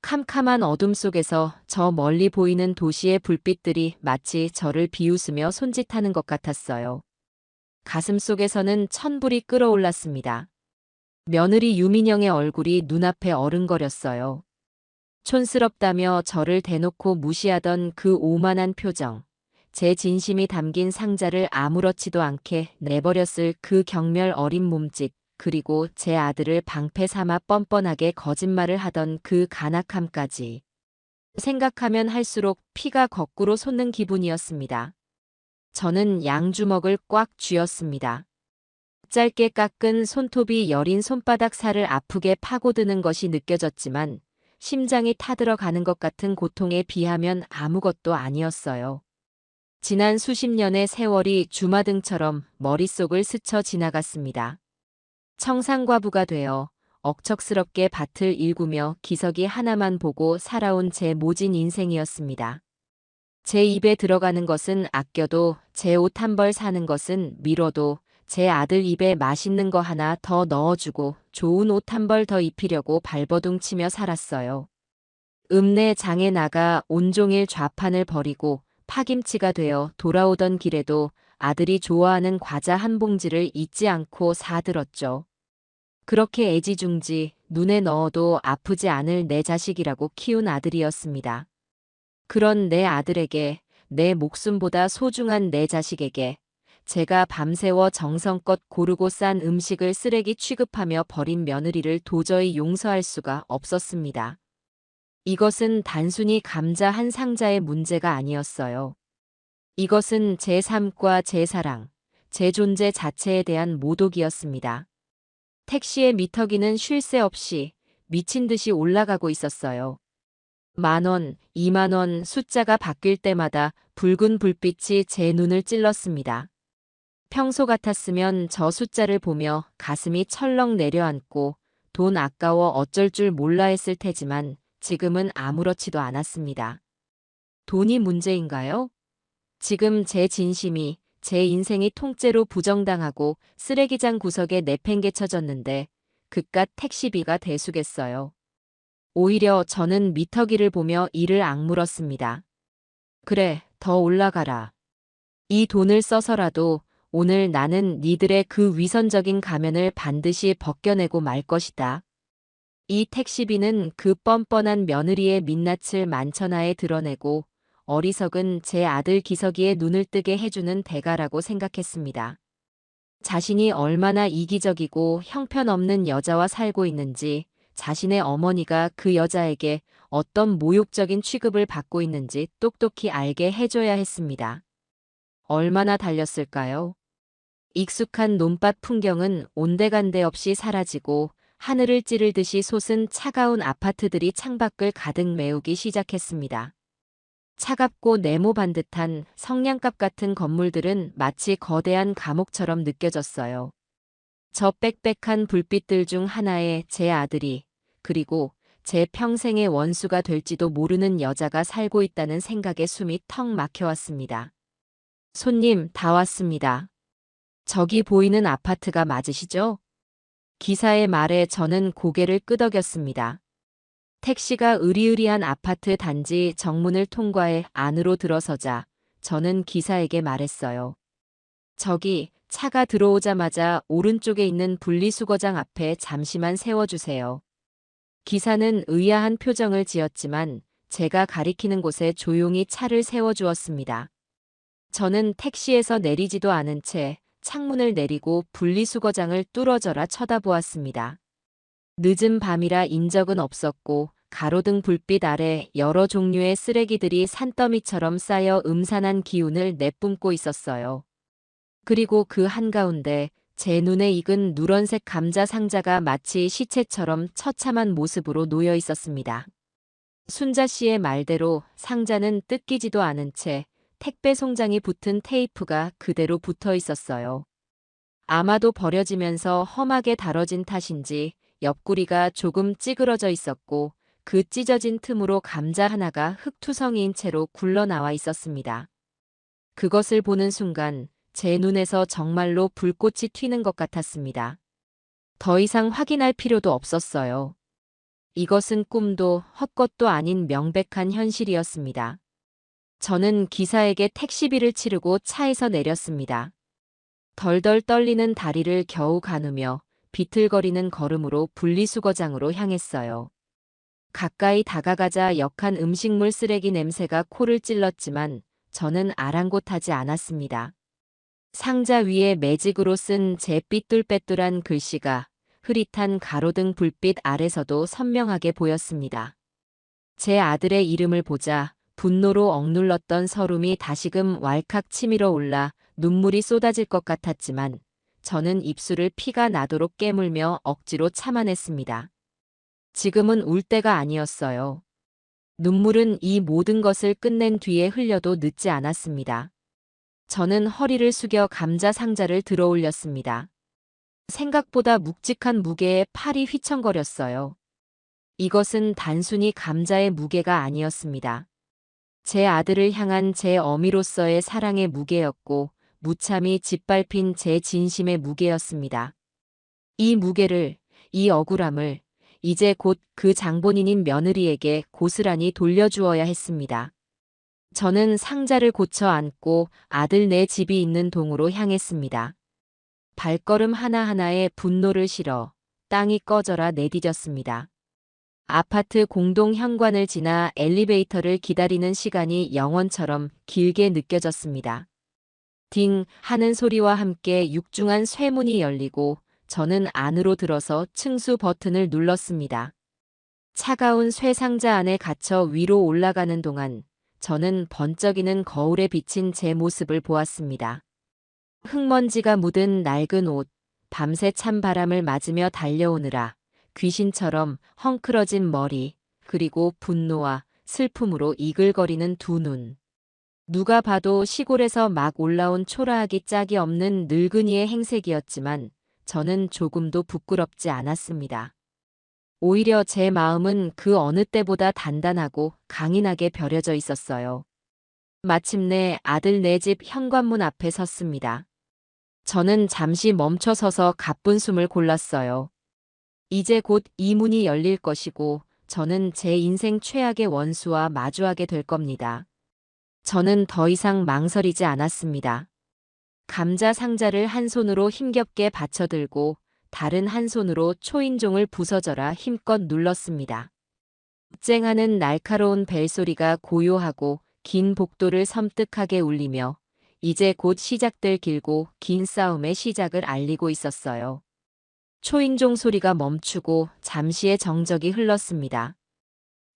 캄캄한 어둠 속에서 저 멀리 보이는 도시의 불빛들이 마치 저를 비웃으며 손짓하는 것 같았어요. 가슴속에서는 천불이 끓어올랐습니다. 며느리 유민영의 얼굴이 눈앞에 어른거렸어요. 촌스럽다며 저를 대놓고 무시하던 그 오만한 표정, 제 진심이 담긴 상자를 아무렇지도 않게 내버렸을 그 경멸 어린 몸짓, 그리고 제 아들을 방패 삼아 뻔뻔하게 거짓말을 하던 그 간악함까지. 생각하면 할수록 피가 거꾸로 솟는 기분이었습니다. 저는 양주먹을 꽉 쥐었습니다. 짧게 깎은 손톱이 여린 손바닥 살을 아프게 파고드는 것이 느껴졌지만 심장이 타들어가는 것 같은 고통에 비하면 아무것도 아니었어요. 지난 수십 년의 세월이 주마등처럼 머릿속을 스쳐 지나갔습니다. 청산과부가 되어 억척스럽게 밭을 일구며 기저귀 하나만 보고 살아온 제 모진 인생이었습니다. 제 입에 들어가는 것은 아껴도, 제 옷 한 벌 사는 것은 미뤄도, 제 아들 입에 맛있는 거 하나 더 넣어주고 좋은 옷 한 벌 더 입히려고 발버둥 치며 살았어요. 읍내 장에 나가 온종일 좌판을 벌이고 파김치가 되어 돌아오던 길에도 아들이 좋아하는 과자 한 봉지를 잊지 않고 사들었죠. 그렇게 애지중지 눈에 넣어도 아프지 않을 내 자식이라고 키운 아들이었습니다. 그런 내 아들에게, 내 목숨보다 소중한 내 자식에게 제가 밤새워 정성껏 고르고 싼 음식을 쓰레기 취급하며 버린 며느리를 도저히 용서할 수가 없었습니다. 이것은 단순히 감자 한 상자의 문제가 아니었어요. 이것은 제 삶과 제 사랑, 제 존재 자체에 대한 모독이었습니다. 택시의 미터기는 쉴 새 없이 미친 듯이 올라가고 있었어요. 10,000원, 20,000원 숫자가 바뀔 때마다 붉은 불빛이 제 눈을 찔렀습니다. 평소 같았으면 저 숫자를 보며 가슴이 철렁 내려앉고 돈 아까워 어쩔 줄 몰라 했을 테지만 지금은 아무렇지도 않았습니다. 돈이 문제인가요? 지금 제 진심이, 제 인생이 통째로 부정당하고 쓰레기장 구석에 내팽개쳐졌는데 그깟 택시비가 대수겠어요. 오히려 저는 미터기를 보며 이를 악물었습니다. 그래, 더 올라가라. 이 돈을 써서라도 오늘 나는 니들의 그 위선적인 가면을 반드시 벗겨내고 말 것이다. 이 택시비는 그 뻔뻔한 며느리의 민낯을 만천하에 드러내고 어리석은 제 아들 기석이의 눈을 뜨게 해주는 대가라고 생각했습니다. 자신이 얼마나 이기적이고 형편없는 여자와 살고 있는지, 자신의 어머니가 그 여자에게 어떤 모욕적인 취급을 받고 있는지 똑똑히 알게 해줘야 했습니다. 얼마나 달렸을까요? 익숙한 논밭 풍경은 온데간데 없이 사라지고 하늘을 찌르듯이 솟은 차가운 아파트들이 창밖을 가득 메우기 시작했습니다. 차갑고 네모반 듯한 성냥갑 같은 건물들은 마치 거대한 감옥처럼 느껴졌어요. 저 빽빽한 불빛들 중 하나에 제 아들이, 그리고 제 평생의 원수가 될지도 모르는 여자가 살고 있다는 생각에 숨이 턱 막혀왔습니다. 손님, 다 왔습니다. 저기 보이는 아파트가 맞으시죠? 기사의 말에 저는 고개를 끄덕였습니다. 택시가 으리으리한 아파트 단지 정문을 통과해 안으로 들어서자 저는 기사에게 말했어요. 저기 차가 들어오자마자 오른쪽에 있는 분리수거장 앞에 잠시만 세워주세요. 기사는 의아한 표정을 지었지만 제가 가리키는 곳에 조용히 차를 세워주었습니다. 저는 택시에서 내리지도 않은 채 창문을 내리고 분리수거장을 뚫어져라 쳐다보았습니다. 늦은 밤이라 인적은 없었고 가로등 불빛 아래 여러 종류의 쓰레기들이 산더미처럼 쌓여 음산한 기운을 내뿜고 있었어요. 그리고 그 한가운데 제 눈에 익은 누런색 감자 상자가 마치 시체처럼 처참한 모습으로 놓여 있었습니다. 순자 씨의 말대로 상자는 뜯기지도 않은 채 택배 송장이 붙은 테이프가 그대로 붙어 있었어요. 아마도 버려지면서 험하게 다뤄진 탓인지 옆구리가 조금 찌그러져 있었고 그 찢어진 틈으로 감자 하나가 흙투성이인 채로 굴러나와 있었습니다. 그것을 보는 순간 제 눈에서 정말로 불꽃이 튀는 것 같았습니다. 더 이상 확인할 필요도 없었어요. 이것은 꿈도 헛것도 아닌 명백한 현실이었습니다. 저는 기사에게 택시비를 치르고 차에서 내렸습니다. 덜덜 떨리는 다리를 겨우 가누며 비틀거리는 걸음으로 분리수거장으로 향했어요. 가까이 다가가자 역한 음식물 쓰레기 냄새가 코를 찔렀지만 저는 아랑곳하지 않았습니다. 상자 위에 매직으로 쓴 제 삐뚤빼뚤한 글씨가 흐릿한 가로등 불빛 아래서도 선명하게 보였습니다. 제 아들의 이름을 보자 분노로 억눌렀던 서름이 다시금 왈칵 치밀어 올라 눈물이 쏟아질 것 같았지만 저는 입술을 피가 나도록 깨물며 억지로 참아냈습니다. 지금은 울 때가 아니었어요. 눈물은 이 모든 것을 끝낸 뒤에 흘려도 늦지 않았습니다. 저는 허리를 숙여 감자 상자를 들어 올렸습니다. 생각보다 묵직한 무게에 팔이 휘청거렸어요. 이것은 단순히 감자의 무게가 아니었습니다. 제 아들을 향한 제 어미로서의 사랑의 무게였고 무참히 짓밟힌 제 진심의 무게였습니다. 이 무게를, 이 억울함을 이제 곧 그 장본인인 며느리에게 고스란히 돌려주어야 했습니다. 저는 상자를 고쳐 안고 아들 내 집이 있는 동으로 향했습니다. 발걸음 하나하나에 분노를 실어 땅이 꺼져라 내디뎠습니다. 아파트 공동 현관을 지나 엘리베이터를 기다리는 시간이 영원처럼 길게 느껴졌습니다. 딩 하는 소리와 함께 육중한 쇠문이 열리고 저는 안으로 들어서 층수 버튼을 눌렀습니다. 차가운 쇠상자 안에 갇혀 위로 올라가는 동안 저는 번쩍이는 거울에 비친 제 모습을 보았습니다. 흙먼지가 묻은 낡은 옷, 밤새 찬 바람을 맞으며 달려오느라 귀신처럼 헝클어진 머리, 그리고 분노와 슬픔으로 이글거리는 두 눈. 누가 봐도 시골에서 막 올라온 초라하기 짝이 없는 늙은이의 행색이었지만 저는 조금도 부끄럽지 않았습니다. 오히려 제 마음은 그 어느 때보다 단단하고 강인하게 벼려져 있었어요. 마침내 아들 네 집 현관문 앞에 섰습니다. 저는 잠시 멈춰서서 가쁜 숨을 골랐어요. 이제 곧 이 문이 열릴 것이고 저는 제 인생 최악의 원수와 마주하게 될 겁니다. 저는 더 이상 망설이지 않았습니다. 감자 상자를 한 손으로 힘겹게 받쳐들고 다른 한 손으로 초인종을 부서져라 힘껏 눌렀습니다. 쨍하는 날카로운 벨소리가 고요하고 긴 복도를 섬뜩하게 울리며 이제 곧 시작될 길고 긴 싸움의 시작을 알리고 있었어요. 초인종 소리가 멈추고 잠시의 정적이 흘렀습니다.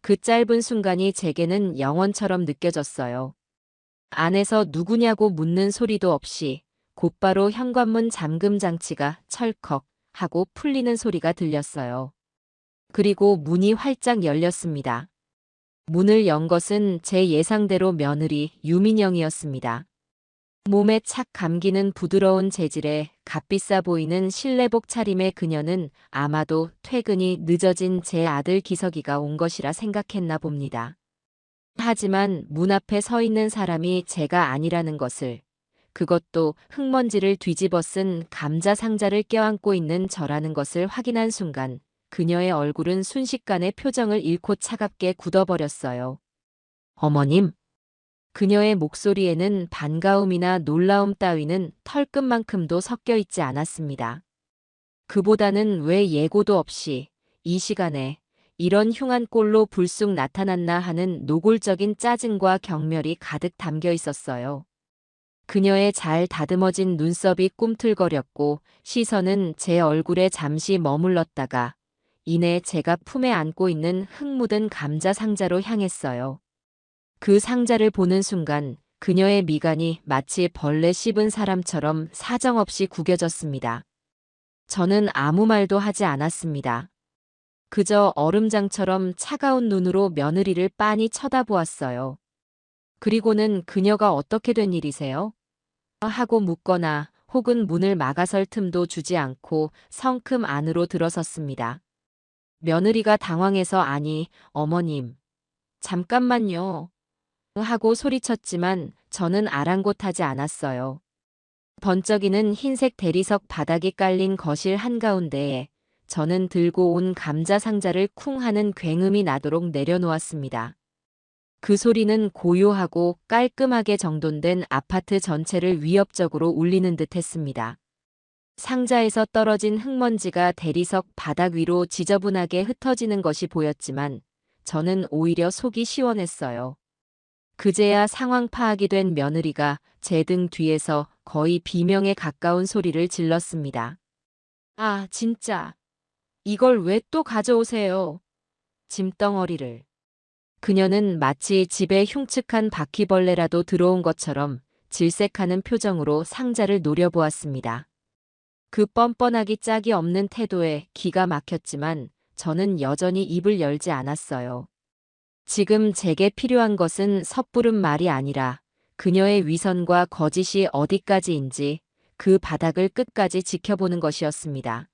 그 짧은 순간이 제게는 영원처럼 느껴졌어요. 안에서 누구냐고 묻는 소리도 없이 곧바로 현관문 잠금 장치가 철컥 하고 풀리는 소리가 들렸어요. 그리고 문이 활짝 열렸습니다. 문을 연 것은 제 예상대로 며느리 유민영이었습니다. 몸에 착 감기는 부드러운 재질에 값비싸 보이는 실내복 차림의 그녀는 아마도 퇴근이 늦어진 제 아들 기석이가 온 것이라 생각했나 봅니다. 하지만 문 앞에 서 있는 사람이 제가 아니라는 것을, 그것도 흙먼지를 뒤집어 쓴 감자 상자를 껴안고 있는 저라는 것을 확인한 순간 그녀의 얼굴은 순식간에 표정을 잃고 차갑게 굳어버렸어요. 어머님. 그녀의 목소리에는 반가움이나 놀라움 따위는 털끝만큼도 섞여 있지 않았습니다. 그보다는 왜 예고도 없이 이 시간에 이런 흉한 꼴로 불쑥 나타났나 하는 노골적인 짜증과 경멸이 가득 담겨 있었어요. 그녀의 잘 다듬어진 눈썹이 꿈틀거렸고 시선은 제 얼굴에 잠시 머물렀다가 이내 제가 품에 안고 있는 흙 묻은 감자 상자로 향했어요. 그 상자를 보는 순간 그녀의 미간이 마치 벌레 씹은 사람처럼 사정없이 구겨졌습니다. 저는 아무 말도 하지 않았습니다. 그저 얼음장처럼 차가운 눈으로 며느리를 빤히 쳐다보았어요. 그리고는 그녀가 어떻게 된 일이세요? 하고 묻거나 혹은 문을 막아설 틈도 주지 않고 성큼 안으로 들어섰습니다. 며느리가 당황해서 아니, 어머님. 잠깐만요. 하고 소리쳤지만 저는 아랑곳하지 않았어요. 번쩍이는 흰색 대리석 바닥이 깔린 거실 한가운데에 저는 들고 온 감자 상자를 쿵 하는 굉음이 나도록 내려놓았습니다. 그 소리는 고요하고 깔끔하게 정돈된 아파트 전체를 위협적으로 울리는 듯 했습니다. 상자에서 떨어진 흙먼지가 대리석 바닥 위로 지저분하게 흩어지는 것이 보였지만 저는 오히려 속이 시원했어요. 그제야 상황 파악이 된 며느리가 제 등 뒤에서 거의 비명에 가까운 소리를 질렀습니다. 아, 진짜. 이걸 왜 또 가져오세요? 짐덩어리를. 그녀는 마치 집에 흉측한 바퀴벌레라도 들어온 것처럼 질색하는 표정으로 상자를 노려보았습니다. 그 뻔뻔하기 짝이 없는 태도에 기가 막혔지만 저는 여전히 입을 열지 않았어요. 지금 제게 필요한 것은 섣부른 말이 아니라 그녀의 위선과 거짓이 어디까지인지 그 바닥을 끝까지 지켜보는 것이었습니다.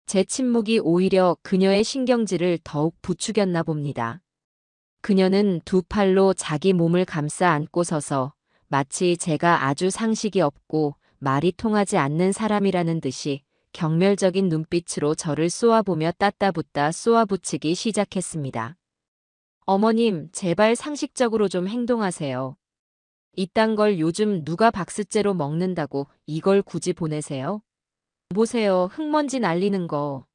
제 침묵이 오히려 그녀의 신경질을 더욱 부추겼나 봅니다. 그녀는 두 팔로 자기 몸을 감싸 안고 서서 마치 제가 아주 상식이 없고 말이 통하지 않는 사람이라는 듯이 경멸적인 눈빛으로 저를 쏘아보며 따따붙다 쏘아붙이기 시작했습니다. 어머님, 제발 상식적으로 좀 행동하세요. 이딴 걸 요즘 누가 박스째로 먹는다고 이걸 굳이 보내세요? 보세요, 흙먼지 날리는 거.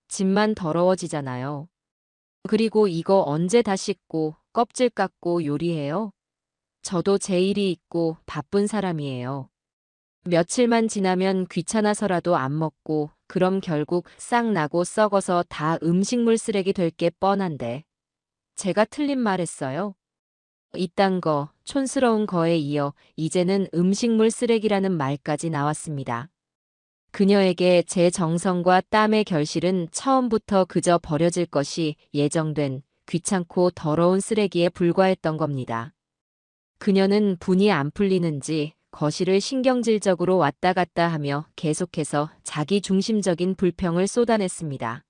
집만 더러워지잖아요. 그리고 이거 언제 다 씻고 껍질 깎고 요리해요? 저도 제 일이 있고 바쁜 사람이에요. 며칠만 지나면 귀찮아서라도 안 먹고 그럼 결국 싹 나고 썩어서 다 음식물 쓰레기 될 게 뻔한데 제가 틀린 말 했어요? 이딴 거, 촌스러운 거에 이어 이제는 음식물 쓰레기라는 말까지 나왔습니다. 그녀에게 제 정성과 땀의 결실은 처음부터 그저 버려질 것이 예정된 귀찮고 더러운 쓰레기에 불과했던 겁니다. 그녀는 분이 안 풀리는지 거실을 신경질적으로 왔다 갔다 하며 계속해서 자기 중심적인 불평을 쏟아냈습니다.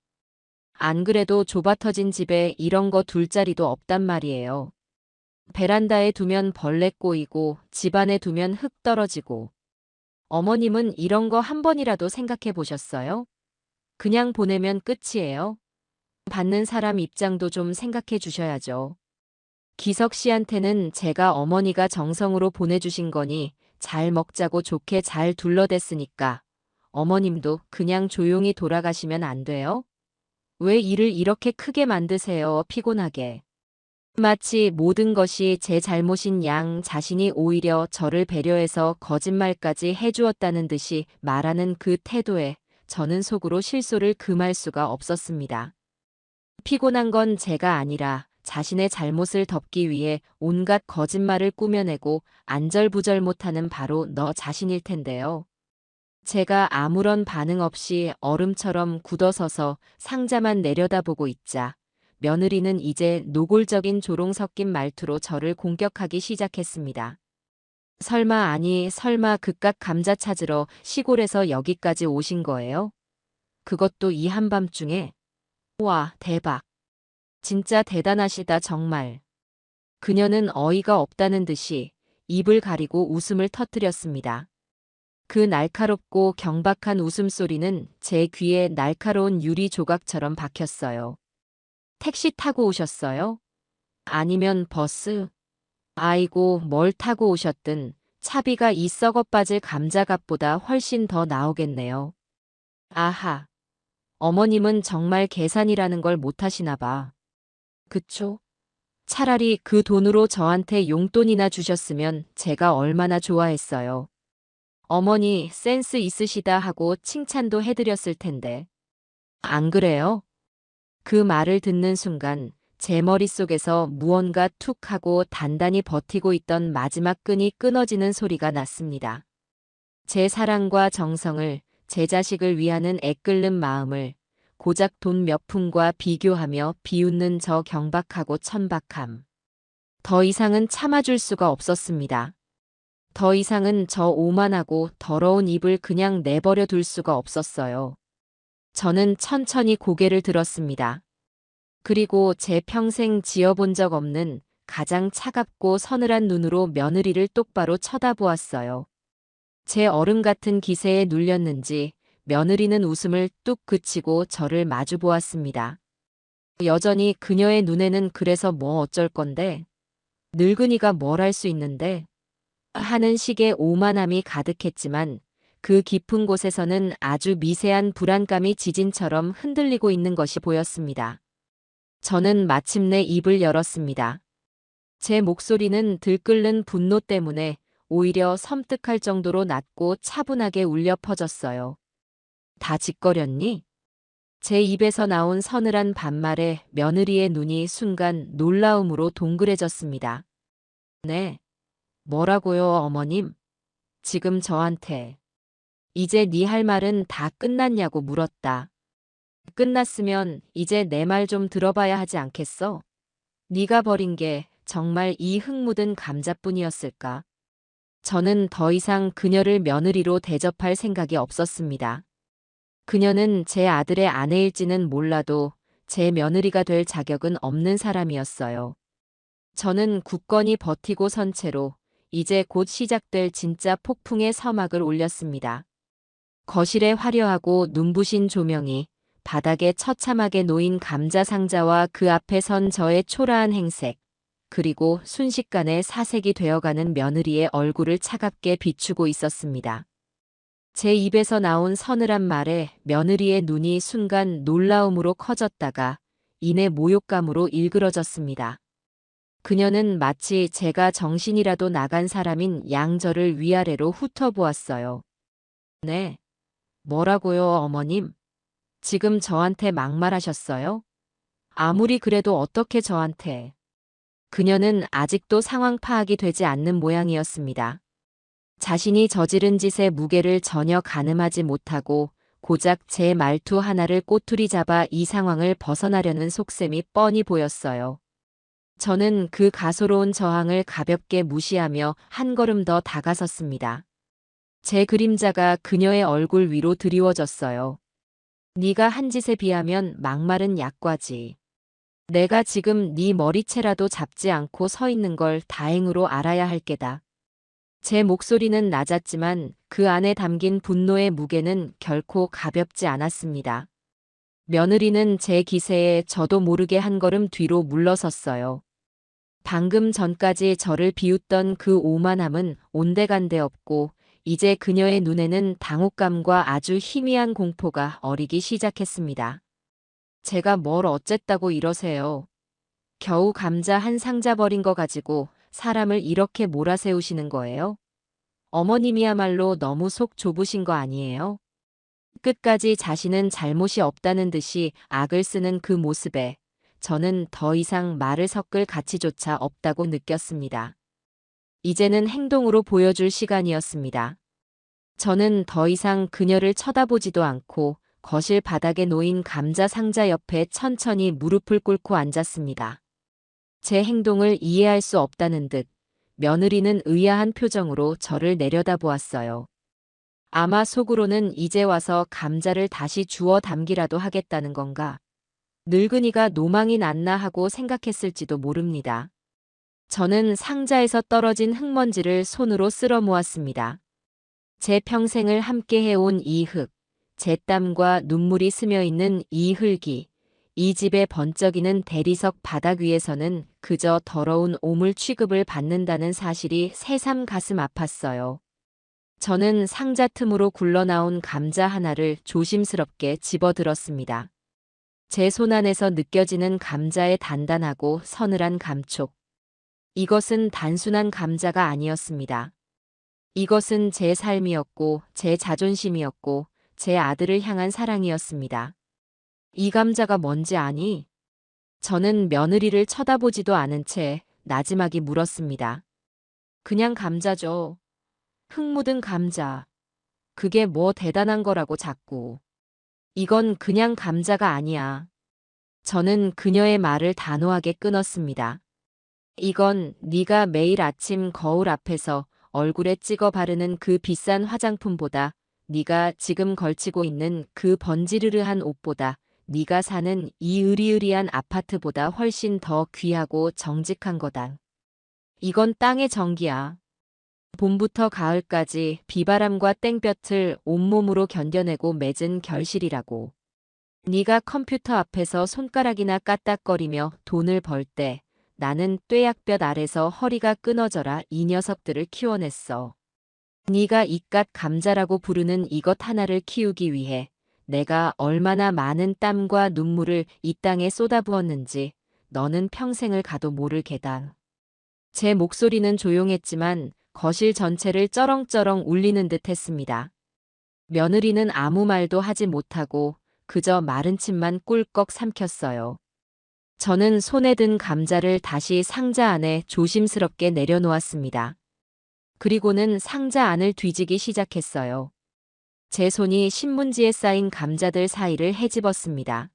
안 그래도 좁아터진 집에 이런 거 둘 자리도 없단 말이에요. 베란다에 두면 벌레 꼬이고 집안에 두면 흙 떨어지고. 어머님은 이런 거 한 번이라도 생각해 보셨어요? 그냥 보내면 끝이에요. 받는 사람 입장도 좀 생각해 주셔야죠. 기석 씨한테는 제가 어머니가 정성으로 보내주신 거니 잘 먹자고 좋게 잘 둘러댔으니까 어머님도 그냥 조용히 돌아가시면 안 돼요? 왜 일을 이렇게 크게 만드세요, 피곤하게. 마치 모든 것이 제 잘못인 양 자신이 오히려 저를 배려해서 거짓말까지 해주었다는 듯이 말하는 그 태도에 저는 속으로 실소를 금할 수가 없었습니다. 피곤한 건 제가 아니라 자신의 잘못을 덮기 위해 온갖 거짓말을 꾸며내고 안절부절 못하는 바로 너 자신일 텐데요. 제가 아무런 반응 없이 얼음처럼 굳어서서 상자만 내려다보고 있자 며느리는 이제 노골적인 조롱 섞인 말투로 저를 공격하기 시작했습니다. 설마 아니 설마 그깟 감자 찾으러 시골에서 여기까지 오신 거예요? 그것도 이 한밤중에? 와, 대박. 진짜 대단하시다 정말. 그녀는 어이가 없다는 듯이 입을 가리고 웃음을 터뜨렸습니다. 그 날카롭고 경박한 웃음소리는 제 귀에 날카로운 유리 조각처럼 박혔어요. 택시 타고 오셨어요? 아니면 버스? 아이고, 뭘 타고 오셨든 차비가 이 썩어빠질 감자값보다 훨씬 더 나오겠네요. 아하. 어머님은 정말 계산이라는 걸 못하시나 봐. 그쵸? 차라리 그 돈으로 저한테 용돈이나 주셨으면 제가 얼마나 좋아했어요. 어머니 센스 있으시다 하고 칭찬도 해드렸을 텐데. 안 그래요? 그 말을 듣는 순간 제 머릿속에서 무언가 툭 하고 단단히 버티고 있던 마지막 끈이 끊어지는 소리가 났습니다. 제 사랑과 정성을, 제 자식을 위하는 애끓는 마음을 고작 돈 몇 푼과 비교하며 비웃는 저 경박하고 천박함. 더 이상은 참아줄 수가 없었습니다. 더 이상은 저 오만하고 더러운 입을 그냥 내버려 둘 수가 없었어요. 저는 천천히 고개를 들었습니다. 그리고 제 평생 지어본 적 없는 가장 차갑고 서늘한 눈으로 며느리를 똑바로 쳐다보았어요. 제 얼음 같은 기세에 눌렸는지 며느리는 웃음을 뚝 그치고 저를 마주 보았습니다. 여전히 그녀의 눈에는 그래서 뭐 어쩔 건데? 늙은이가 뭘 할 수 있는데? 하는 식의 오만함이 가득했지만 그 깊은 곳에서는 아주 미세한 불안감이 지진처럼 흔들리고 있는 것이 보였습니다. 저는 마침내 입을 열었습니다. 제 목소리는 들끓는 분노 때문에 오히려 섬뜩할 정도로 낮고 차분하게 울려 퍼졌어요. 다 짓거렸니? 제 입에서 나온 서늘한 반말에 며느리의 눈이 순간 놀라움으로 동그래졌습니다. 네. 뭐라고요, 어머님? 지금 저한테. 이제 네 할 말은 다 끝났냐고 물었다. 끝났으면 이제 내 말 좀 들어봐야 하지 않겠어? 네가 버린 게 정말 이 흙 묻은 감자뿐이었을까? 저는 더 이상 그녀를 며느리로 대접할 생각이 없었습니다. 그녀는 제 아들의 아내일지는 몰라도 제 며느리가 될 자격은 없는 사람이었어요. 저는 굳건히 버티고 선 채로 이제 곧 시작될 진짜 폭풍의 서막을 올렸습니다. 거실에 화려하고 눈부신 조명이 바닥에 처참하게 놓인 감자 상자와 그 앞에 선 저의 초라한 행색, 그리고 순식간에 사색이 되어가는 며느리의 얼굴을 차갑게 비추고 있었습니다. 제 입에서 나온 서늘한 말에 며느리의 눈이 순간 놀라움으로 커졌다가 이내 모욕감으로 일그러졌습니다. 그녀는 마치 제가 정신이라도 나간 사람인 양 저를 위아래로 훑어보았어요. 네. 뭐라고요, 어머님? 지금 저한테 막말하셨어요? 아무리 그래도 어떻게 저한테. 그녀는 아직도 상황 파악이 되지 않는 모양이었습니다. 자신이 저지른 짓의 무게를 전혀 가늠하지 못하고 고작 제 말투 하나를 꼬투리 잡아 이 상황을 벗어나려는 속셈이 뻔히 보였어요. 저는 그 가소로운 저항을 가볍게 무시하며 한 걸음 더 다가섰습니다. 제 그림자가 그녀의 얼굴 위로 드리워졌어요. 네가 한 짓에 비하면 막말은 약과지. 내가 지금 네 머리채라도 잡지 않고 서 있는 걸 다행으로 알아야 할 게다. 제 목소리는 낮았지만 그 안에 담긴 분노의 무게는 결코 가볍지 않았습니다. 며느리는 제 기세에 저도 모르게 한 걸음 뒤로 물러섰어요. 방금 전까지 저를 비웃던 그 오만함은 온데간데 없고 이제 그녀의 눈에는 당혹감과 아주 희미한 공포가 어리기 시작했습니다. 제가 뭘 어쨌다고 이러세요. 겨우 감자 한 상자 버린 거 가지고 사람을 이렇게 몰아세우시는 거예요? 어머님이야말로 너무 속 좁으신 거 아니에요? 끝까지 자신은 잘못이 없다는 듯이 악을 쓰는 그 모습에 저는 더 이상 말을 섞을 가치조차 없다고 느꼈습니다. 이제는 행동으로 보여줄 시간이었습니다. 저는 더 이상 그녀를 쳐다보지도 않고 거실 바닥에 놓인 감자 상자 옆에 천천히 무릎을 꿇고 앉았습니다. 제 행동을 이해할 수 없다는 듯 며느리는 의아한 표정으로 저를 내려다보았어요. 아마 속으로는 이제 와서 감자를 다시 주워 담기라도 하겠다는 건가. 늙은이가 노망이 났나 하고 생각했을지도 모릅니다. 저는 상자에서 떨어진 흙먼지를 손으로 쓸어 모았습니다. 제 평생을 함께 해온 이 흙, 제 땀과 눈물이 스며 있는 이 흙이 이 집의 번쩍이는 대리석 바닥 위에서는 그저 더러운 오물 취급을 받는다는 사실이 새삼 가슴 아팠어요. 저는 상자 틈으로 굴러나온 감자 하나를 조심스럽게 집어들었습니다. 제 손 안에서 느껴지는 감자의 단단하고 서늘한 감촉. 이것은 단순한 감자가 아니었습니다. 이것은 제 삶이었고, 제 자존심이었고, 제 아들을 향한 사랑이었습니다. 이 감자가 뭔지 아니? 저는 며느리를 쳐다보지도 않은 채 나지막이 물었습니다. 그냥 감자죠. 흙 묻은 감자. 그게 뭐 대단한 거라고 자꾸. 이건 그냥 감자가 아니야. 저는 그녀의 말을 단호하게 끊었습니다. 이건 네가 매일 아침 거울 앞에서 얼굴에 찍어 바르는 그 비싼 화장품보다, 네가 지금 걸치고 있는 그 번지르르한 옷보다, 네가 사는 이 으리으리한 아파트보다 훨씬 더 귀하고 정직한 거다. 이건 땅의 정기야. 봄부터 가을까지 비바람과 땡볕을 온몸으로 견뎌내고 맺은 결실이라고. 네가 컴퓨터 앞에서 손가락이나 까딱거리며 돈을 벌 때 나는 뙤약볕 아래서 허리가 끊어져라 이 녀석들을 키워냈어. 네가 이깟 감자라고 부르는 이것 하나를 키우기 위해 내가 얼마나 많은 땀과 눈물을 이 땅에 쏟아부었는지 너는 평생을 가도 모를 게다. 제 목소리는 조용했지만 거실 전체를 쩌렁쩌렁 울리는 듯 했습니다. 며느리는 아무 말도 하지 못하고 그저 마른 침만 꿀꺽 삼켰어요. 저는 손에 든 감자를 다시 상자 안에 조심스럽게 내려놓았습니다. 그리고는 상자 안을 뒤지기 시작했어요. 제 손이 신문지에 쌓인 감자들 사이를 헤집었습니다.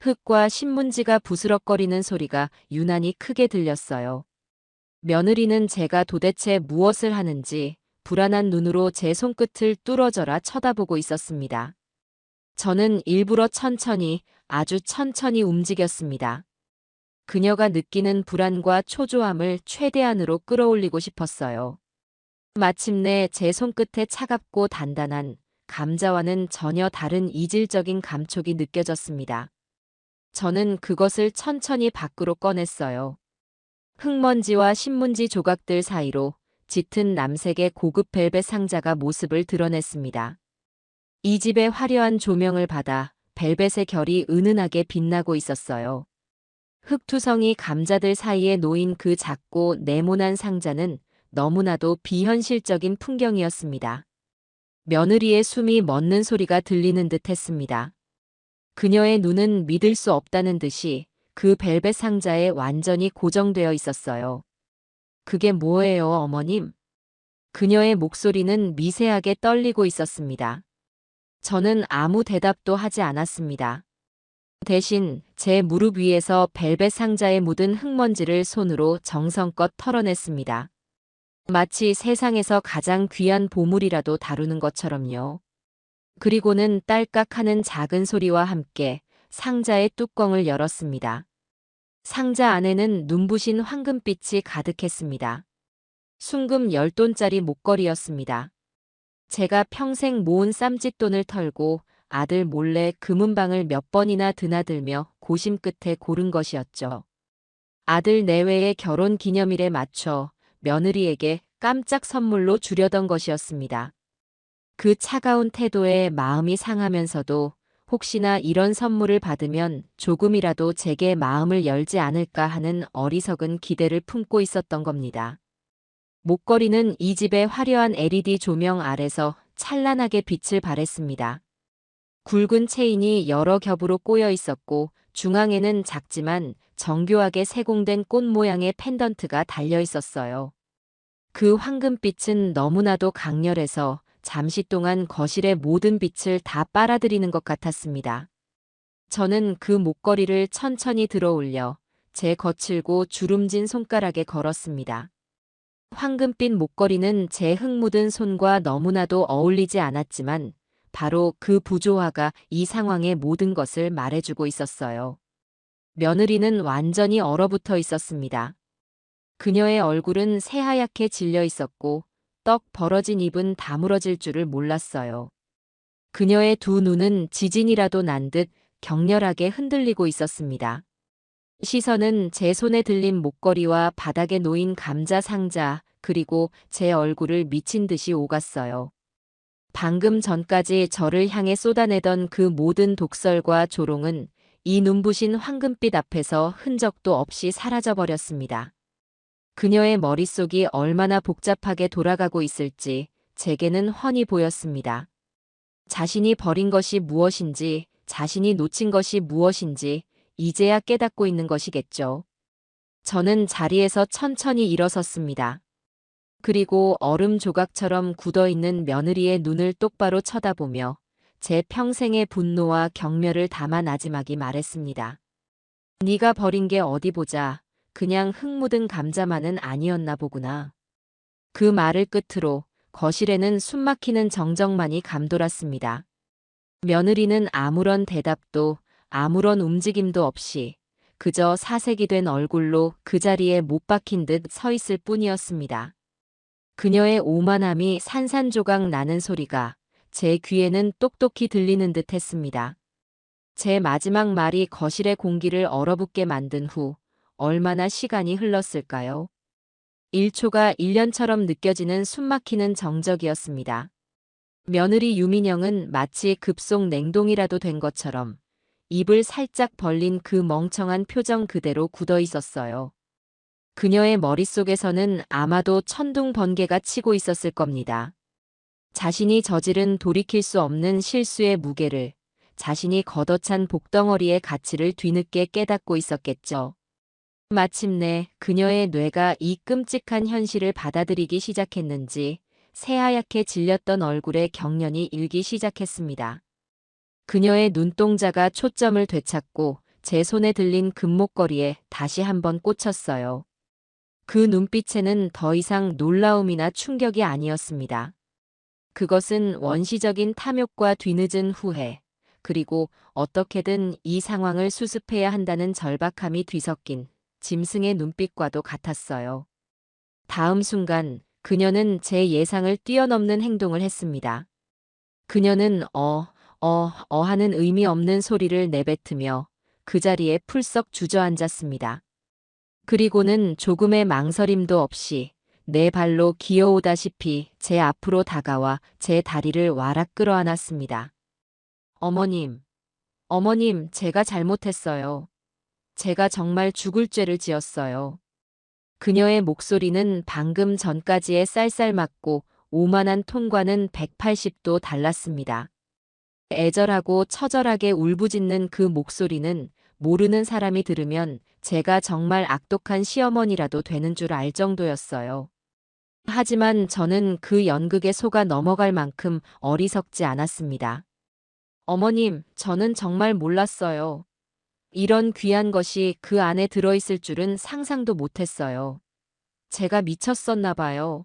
흙과 신문지가 부스럭거리는 소리가 유난히 크게 들렸어요. 며느리는 제가 도대체 무엇을 하는지 불안한 눈으로 제 손끝을 뚫어져라 쳐다보고 있었습니다. 저는 일부러 천천히, 아주 천천히 움직였습니다. 그녀가 느끼는 불안과 초조함을 최대한으로 끌어올리고 싶었어요. 마침내 제 손끝에 차갑고 단단한 감자와는 전혀 다른 이질적인 감촉이 느껴졌습니다. 저는 그것을 천천히 밖으로 꺼냈어요. 흙먼지와 신문지 조각들 사이로 짙은 남색의 고급 벨벳 상자가 모습을 드러냈습니다. 이 집의 화려한 조명을 받아 벨벳의 결이 은은하게 빛나고 있었어요. 흙투성이 감자들 사이에 놓인 그 작고 네모난 상자는 너무나도 비현실적인 풍경이었습니다. 며느리의 숨이 멎는 소리가 들리는 듯 했습니다. 그녀의 눈은 믿을 수 없다는 듯이 그 벨벳 상자에 완전히 고정되어 있었어요. 그게 뭐예요, 어머님? 그녀의 목소리는 미세하게 떨리고 있었습니다. 저는 아무 대답도 하지 않았습니다. 대신 제 무릎 위에서 벨벳 상자에 묻은 흙먼지를 손으로 정성껏 털어냈습니다. 마치 세상에서 가장 귀한 보물이라도 다루는 것처럼요. 그리고는 딸깍하는 작은 소리와 함께 상자의 뚜껑을 열었습니다. 상자 안에는 눈부신 황금빛이 가득했습니다. 순금 10돈짜리 목걸이였습니다. 제가 평생 모은 쌈짓돈을 털고 아들 몰래 금은방을 몇 번이나 드나들며 고심 끝에 고른 것이었죠. 아들 내외의 결혼 기념일에 맞춰 며느리에게 깜짝 선물로 주려던 것이었습니다. 그 차가운 태도에 마음이 상하면서도 혹시나 이런 선물을 받으면 조금이라도 제게 마음을 열지 않을까 하는 어리석은 기대를 품고 있었던 겁니다. 목걸이는 이 집의 화려한 LED 조명 아래서 찬란하게 빛을 발했습니다. 굵은 체인이 여러 겹으로 꼬여 있었고 중앙에는 작지만 정교하게 세공된 꽃 모양의 펜던트가 달려 있었어요. 그 황금빛은 너무나도 강렬해서 잠시 동안 거실의 모든 빛을 다 빨아들이는 것 같았습니다. 저는 그 목걸이를 천천히 들어 올려 제 거칠고 주름진 손가락에 걸었습니다. 황금빛 목걸이는 제 흙 묻은 손과 너무나도 어울리지 않았지만 바로 그 부조화가 이 상황의 모든 것을 말해주고 있었어요. 며느리는 완전히 얼어붙어 있었습니다. 그녀의 얼굴은 새하얗게 질려 있었고 떡 벌어진 입은 다물어질 줄을 몰랐어요. 그녀의 두 눈은 지진이라도 난 듯 격렬하게 흔들리고 있었습니다. 시선은 제 손에 들린 목걸이와 바닥에 놓인 감자 상자 그리고 제 얼굴을 미친 듯이 오갔어요. 방금 전까지 저를 향해 쏟아내던 그 모든 독설과 조롱은 이 눈부신 황금빛 앞에서 흔적도 없이 사라져버렸습니다. 그녀의 머릿속이 얼마나 복잡하게 돌아가고 있을지 제게는 훤히 보였습니다. 자신이 버린 것이 무엇인지, 자신이 놓친 것이 무엇인지 이제야 깨닫고 있는 것이겠죠. 저는 자리에서 천천히 일어섰습니다. 그리고 얼음 조각처럼 굳어있는 며느리의 눈을 똑바로 쳐다보며 제 평생의 분노와 경멸을 담아 나지막이 말했습니다. 네가 버린 게 어디 보자. 그냥 흙 묻은 감자만은 아니었나 보구나. 그 말을 끝으로 거실에는 숨막히는 정적만이 감돌았습니다. 며느리는 아무런 대답도 아무런 움직임도 없이 그저 사색이 된 얼굴로 그 자리에 못 박힌 듯 서 있을 뿐이었습니다. 그녀의 오만함이 산산조각 나는 소리가 제 귀에는 똑똑히 들리는 듯 했습니다. 제 마지막 말이 거실의 공기를 얼어붙게 만든 후 얼마나 시간이 흘렀을까요? 1초가 1년처럼 느껴지는 숨막히는 정적이었습니다. 며느리 유민영은 마치 급속 냉동이라도 된 것처럼 입을 살짝 벌린 그 멍청한 표정 그대로 굳어 있었어요. 그녀의 머릿속에서는 아마도 천둥 번개가 치고 있었을 겁니다. 자신이 저지른 돌이킬 수 없는 실수의 무게를, 자신이 걷어찬 복덩어리의 가치를 뒤늦게 깨닫고 있었겠죠. 마침내 그녀의 뇌가 이 끔찍한 현실을 받아들이기 시작했는지 새하얗게 질렸던 얼굴에 경련이 일기 시작했습니다. 그녀의 눈동자가 초점을 되찾고 제 손에 들린 금목걸이에 다시 한번 꽂혔어요. 그 눈빛에는 더 이상 놀라움이나 충격이 아니었습니다. 그것은 원시적인 탐욕과 뒤늦은 후회, 그리고 어떻게든 이 상황을 수습해야 한다는 절박함이 뒤섞인 짐승의 눈빛과도 같았어요. 다음 순간 그녀는 제 예상을 뛰어넘는 행동을 했습니다. 그녀는 하는 의미 없는 소리를 내뱉으며 그 자리에 풀썩 주저앉았습니다. 그리고는 조금의 망설임도 없이 내 발로 기어오다시피 제 앞으로 다가와 제 다리를 와락 끌어안았습니다. 어머님, 어머님, 제가 잘못했어요. 제가 정말 죽을 죄를 지었어요. 그녀의 목소리는 방금 전까지의 쌀쌀맞고 오만한 톤과는 180도 달랐습니다. 애절하고 처절하게 울부짖는 그 목소리는 모르는 사람이 들으면 제가 정말 악독한 시어머니라도 되는 줄 알 정도였어요. 하지만 저는 그 연극에 속아 넘어갈 만큼 어리석지 않았습니다. 어머님, 저는 정말 몰랐어요. 이런 귀한 것이 그 안에 들어있을 줄은 상상도 못했어요. 제가 미쳤었나 봐요.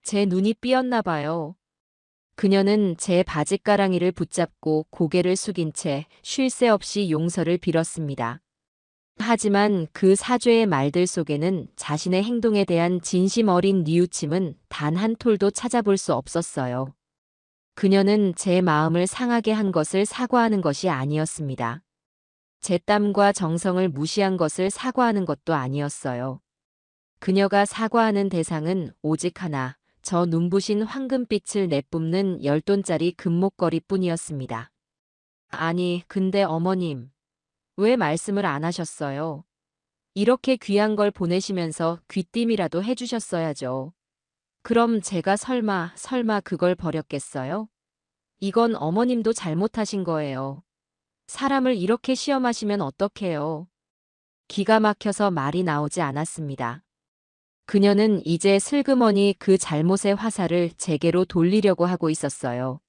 제 눈이 삐었나 봐요. 그녀는 제 바짓가랑이를 붙잡고 고개를 숙인 채 쉴 새 없이 용서를 빌었습니다. 하지만 그 사죄의 말들 속에는 자신의 행동에 대한 진심 어린 뉘우침은 단 한 톨도 찾아볼 수 없었어요. 그녀는 제 마음을 상하게 한 것을 사과하는 것이 아니었습니다. 제 땀과 정성을 무시한 것을 사과하는 것도 아니었어요. 그녀가 사과하는 대상은 오직 하나, 저 눈부신 황금빛을 내뿜는 10돈짜리 금목걸이 뿐이었습니다. 아니, 근데 어머님, 왜 말씀을 안 하셨어요? 이렇게 귀한 걸 보내시면서 귀띔이라도 해주셨어야죠. 그럼 제가 설마 그걸 버렸겠어요? 이건 어머님도 잘못하신 거예요. 사람을 이렇게 시험하시면 어떡해요? 기가 막혀서 말이 나오지 않았습니다. 그녀는 이제 슬그머니 그 잘못의 화살을 제게로 돌리려고 하고 있었어요.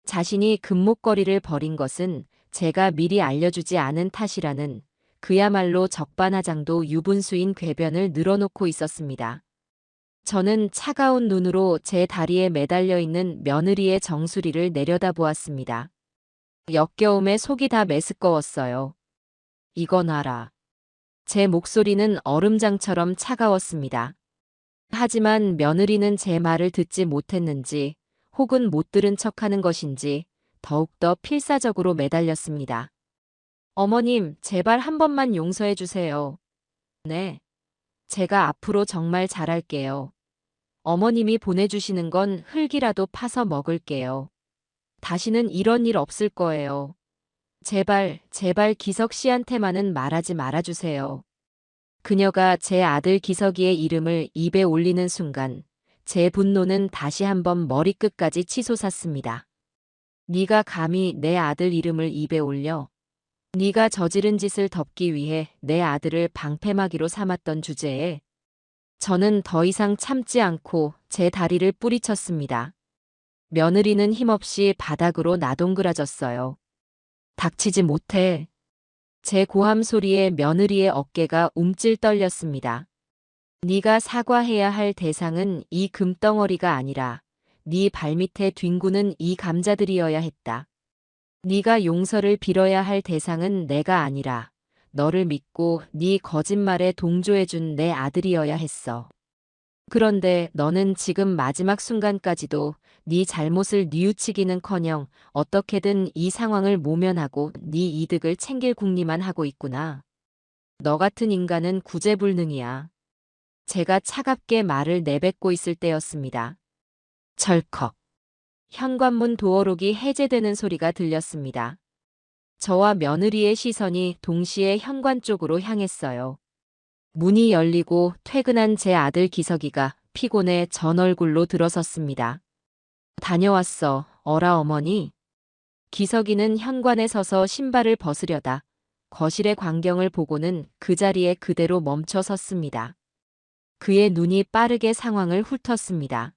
자신이 금목걸이를 버린 것은 제가 미리 알려주지 않은 탓이라는 그야말로 적반하장도 유분수인 궤변을 늘어놓고 있었습니다. 저는 차가운 눈으로 제 다리에 매달려 있는 며느리의 정수리를 내려다보았습니다. 역겨움에 속이 다 메스꺼웠어요. 이건 알아. 제 목소리는 얼음장처럼 차가웠습니다. 하지만 며느리는 제 말을 듣지 못했는지 혹은 못 들은 척하는 것인지 더욱더 필사적으로 매달렸습니다. 어머님, 제발 한 번만 용서해 주세요. 네. 제가 앞으로 정말 잘할게요. 어머님이 보내주시는 건 흙이라도 파서 먹을게요. 다시는 이런 일 없을 거예요. 제발 기석 씨한테만은 말하지 말아주세요. 그녀가 제 아들 기석이의 이름을 입에 올리는 순간 제 분노는 다시 한번 머리끝까지 치솟았습니다. 네가 감히 내 아들 이름을 입에 올려? 네가 저지른 짓을 덮기 위해 내 아들을 방패막이로 삼았던 주제에 저는 더 이상 참지 않고 제 다리를 뿌리쳤습니다. 며느리는 힘없이 바닥으로 나동그라졌어요. 닥치지 못해. 제 고함 소리에 며느리의 어깨가 움찔 떨렸습니다. 네가 사과해야 할 대상은 이 금덩어리가 아니라 네 발밑에 뒹구는 이 감자들이어야 했다. 네가 용서를 빌어야 할 대상은 내가 아니라 너를 믿고 네 거짓말에 동조해준 내 아들이어야 했어. 그런데 너는 지금 마지막 순간까지도 네 잘못을 뉘우치기는커녕 어떻게든 이 상황을 모면하고 네 이득을 챙길 궁리만 하고 있구나. 너 같은 인간은 구제불능이야. 제가 차갑게 말을 내뱉고 있을 때였습니다. 철컥. 현관문 도어록이 해제되는 소리가 들렸습니다. 저와 며느리의 시선이 동시에 현관 쪽으로 향했어요. 문이 열리고 퇴근한 제 아들 기석이가 피곤해 전 얼굴로 들어섰습니다. 다녀왔어, 어라 어머니. 기석이는 현관에 서서 신발을 벗으려다 거실의 광경을 보고는 그 자리에 그대로 멈춰 섰습니다. 그의 눈이 빠르게 상황을 훑었습니다.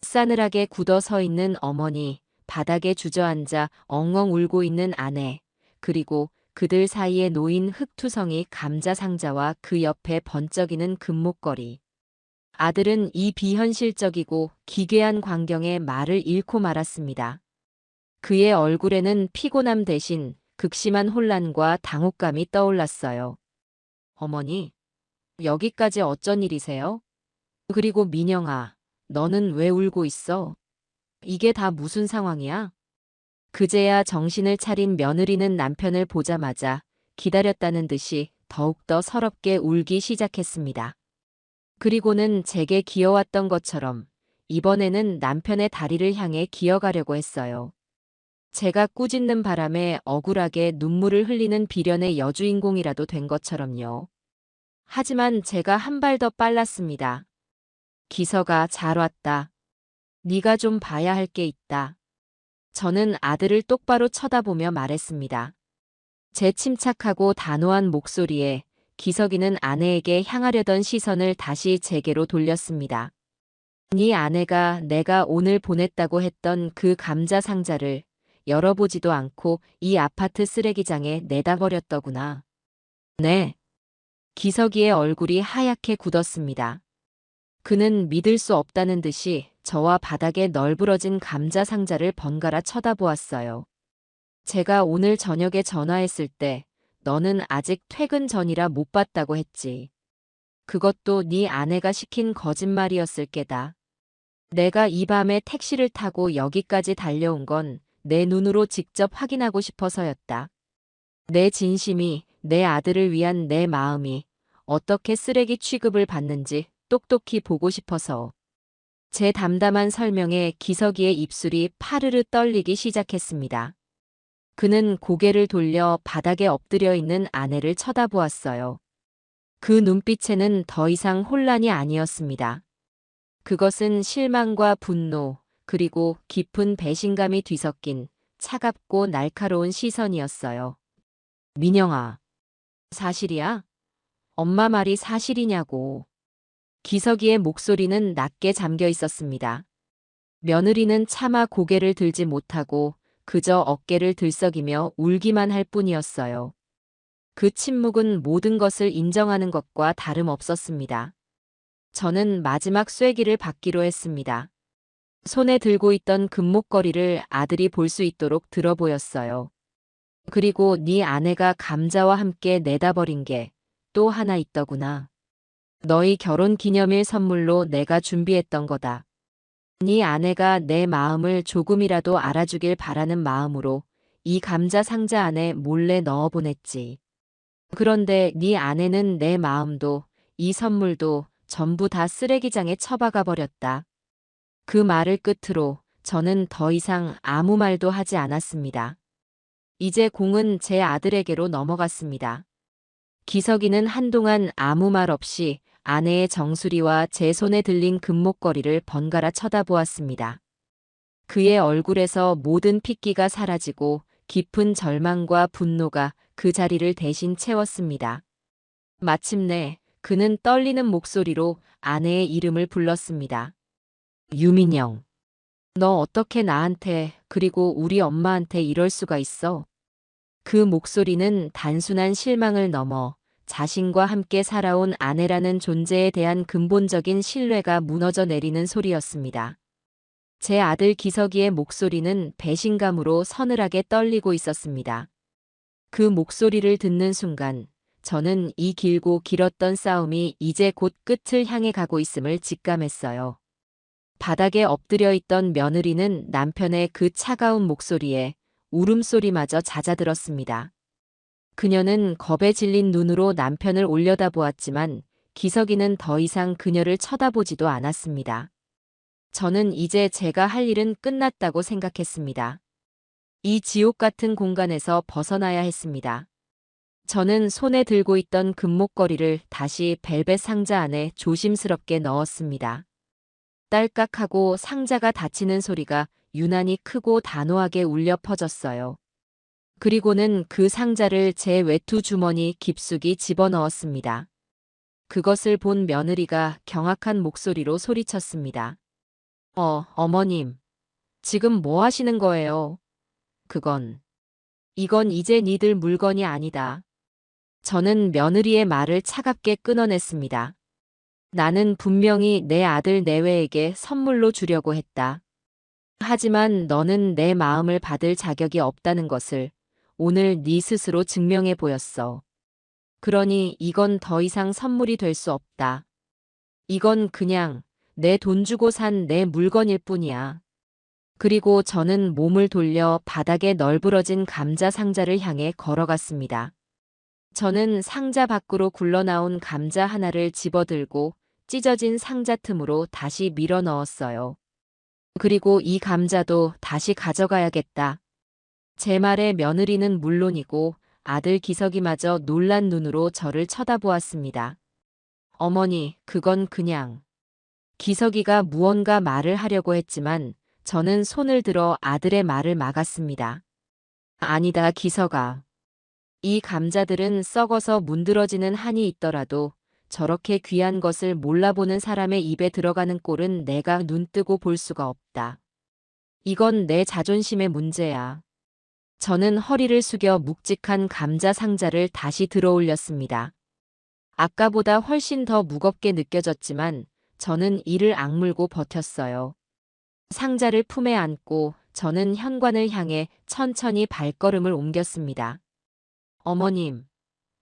싸늘하게 굳어 서 있는 어머니, 바닥에 주저앉아 엉엉 울고 있는 아내, 그리고 그들 사이에 놓인 흙투성이 감자 상자와 그 옆에 번쩍이는 금목걸이. 아들은 이 비현실적이고 기괴한 광경에 말을 잃고 말았습니다. 그의 얼굴에는 피곤함 대신 극심한 혼란과 당혹감이 떠올랐어요. 어머니, 여기까지 어쩐 일이세요? 그리고 민영아, 너는 왜 울고 있어? 이게 다 무슨 상황이야? 그제야 정신을 차린 며느리는 남편을 보자마자 기다렸다는 듯이 더욱더 서럽게 울기 시작했습니다. 그리고는 제게 기어왔던 것처럼 이번에는 남편의 다리를 향해 기어가려고 했어요. 제가 꾸짖는 바람에 억울하게 눈물을 흘리는 비련의 여주인공이라도 된 것처럼요. 하지만 제가 한 발 더 빨랐습니다. 기서가 잘 왔다. 네가 좀 봐야 할 게 있다. 저는 아들을 똑바로 쳐다보며 말했습니다. 제 침착하고 단호한 목소리에 기석이는 아내에게 향하려던 시선을 다시 제게로 돌렸습니다. 네 아내가 내가 오늘 보냈다고 했던 그 감자 상자를 열어보지도 않고 이 아파트 쓰레기장에 내다 버렸더구나. 네. 기석이의 얼굴이 하얗게 굳었습니다. 그는 믿을 수 없다는 듯이 저와 바닥에 널브러진 감자 상자를 번갈아 쳐다보았어요. 제가 오늘 저녁에 전화했을 때 너는 아직 퇴근 전이라 못 봤다고 했지. 그것도 네 아내가 시킨 거짓말이었을 게다. 내가 이 밤에 택시를 타고 여기까지 달려온 건 내 눈으로 직접 확인하고 싶어서였다. 내 진심이, 내 아들을 위한 내 마음이 어떻게 쓰레기 취급을 받는지 똑똑히 보고 싶어서. 제 담담한 설명에 기석이의 입술이 파르르 떨리기 시작했습니다. 그는 고개를 돌려 바닥에 엎드려 있는 아내를 쳐다보았어요. 그 눈빛에는 더 이상 혼란이 아니었습니다. 그것은 실망과 분노, 그리고 깊은 배신감이 뒤섞인 차갑고 날카로운 시선이었어요. 민영아, 사실이야? 엄마 말이 사실이냐고. 기석이의 목소리는 낮게 잠겨 있었습니다. 며느리는 차마 고개를 들지 못하고 그저 어깨를 들썩이며 울기만 할 뿐이었어요. 그 침묵은 모든 것을 인정하는 것과 다름없었습니다. 저는 마지막 쐐기를 받기로 했습니다. 손에 들고 있던 금목걸이를 아들이 볼 수 있도록 들어 보였어요. 그리고 네 아내가 감자와 함께 내다 버린 게 또 하나 있더구나. 너희 결혼 기념일 선물로 내가 준비했던 거다. 네 아내가 내 마음을 조금이라도 알아주길 바라는 마음으로 이 감자 상자 안에 몰래 넣어 보냈지. 그런데 네 아내는 내 마음도 이 선물도 전부 다 쓰레기장에 처박아 버렸다. 그 말을 끝으로 저는 더 이상 아무 말도 하지 않았습니다. 이제 공은 제 아들에게로 넘어갔습니다. 기석이는 한동안 아무 말 없이 아내의 정수리와 제 손에 들린 금목걸이를 번갈아 쳐다보았습니다. 그의 얼굴에서 모든 핏기가 사라지고 깊은 절망과 분노가 그 자리를 대신 채웠습니다. 마침내 그는 떨리는 목소리로 아내의 이름을 불렀습니다. 유민영. 너 어떻게 나한테 그리고 우리 엄마한테 이럴 수가 있어? 그 목소리는 단순한 실망을 넘어 자신과 함께 살아온 아내라는 존재에 대한 근본적인 신뢰가 무너져 내리는 소리였습니다. 제 아들 기석이의 목소리는 배신감으로 서늘하게 떨리고 있었습니다. 그 목소리를 듣는 순간 저는 이 길고 길었던 싸움이 이제 곧 끝을 향해 가고 있음을 직감했어요. 바닥에 엎드려 있던 며느리는 남편의 그 차가운 목소리에 울음소리마저 잦아들었습니다. 그녀는 겁에 질린 눈으로 남편을 올려다보았지만 기석이는 더 이상 그녀를 쳐다보지도 않았습니다. 저는 이제 제가 할 일은 끝났다고 생각했습니다. 이 지옥 같은 공간에서 벗어나야 했습니다. 저는 손에 들고 있던 금목걸이를 다시 벨벳 상자 안에 조심스럽게 넣었습니다. 딸깍하고 상자가 닫히는 소리가 유난히 크고 단호하게 울려 퍼졌어요. 그리고는 그 상자를 제 외투 주머니 깊숙이 집어넣었습니다. 그것을 본 며느리가 경악한 목소리로 소리쳤습니다. 어머님. 지금 뭐 하시는 거예요? 이건 이제 니들 물건이 아니다. 저는 며느리의 말을 차갑게 끊어냈습니다. 나는 분명히 내 아들 내외에게 선물로 주려고 했다. 하지만 너는 내 마음을 받을 자격이 없다는 것을 오늘 네 스스로 증명해 보였어. 그러니 이건 더 이상 선물이 될 수 없다. 이건 그냥 내 돈 주고 산 내 물건일 뿐이야. 그리고 저는 몸을 돌려 바닥에 널브러진 감자 상자를 향해 걸어갔습니다. 저는 상자 밖으로 굴러나온 감자 하나를 집어들고 찢어진 상자 틈으로 다시 밀어 넣었어요. 그리고 이 감자도 다시 가져가야겠다. 제 말에 며느리는 물론이고 아들 기석이마저 놀란 눈으로 저를 쳐다보았습니다. 어머니, 그건 그냥. 기석이가 무언가 말을 하려고 했지만 저는 손을 들어 아들의 말을 막았습니다. 아니다, 기석아. 이 감자들은 썩어서 문드러지는 한이 있더라도 저렇게 귀한 것을 몰라보는 사람의 입에 들어가는 꼴은 내가 눈뜨고 볼 수가 없다. 이건 내 자존심의 문제야. 저는 허리를 숙여 묵직한 감자 상자를 다시 들어올렸습니다. 아까보다 훨씬 더 무겁게 느껴졌지만 저는 이를 악물고 버텼어요. 상자를 품에 안고 저는 현관을 향해 천천히 발걸음을 옮겼습니다. 어머님,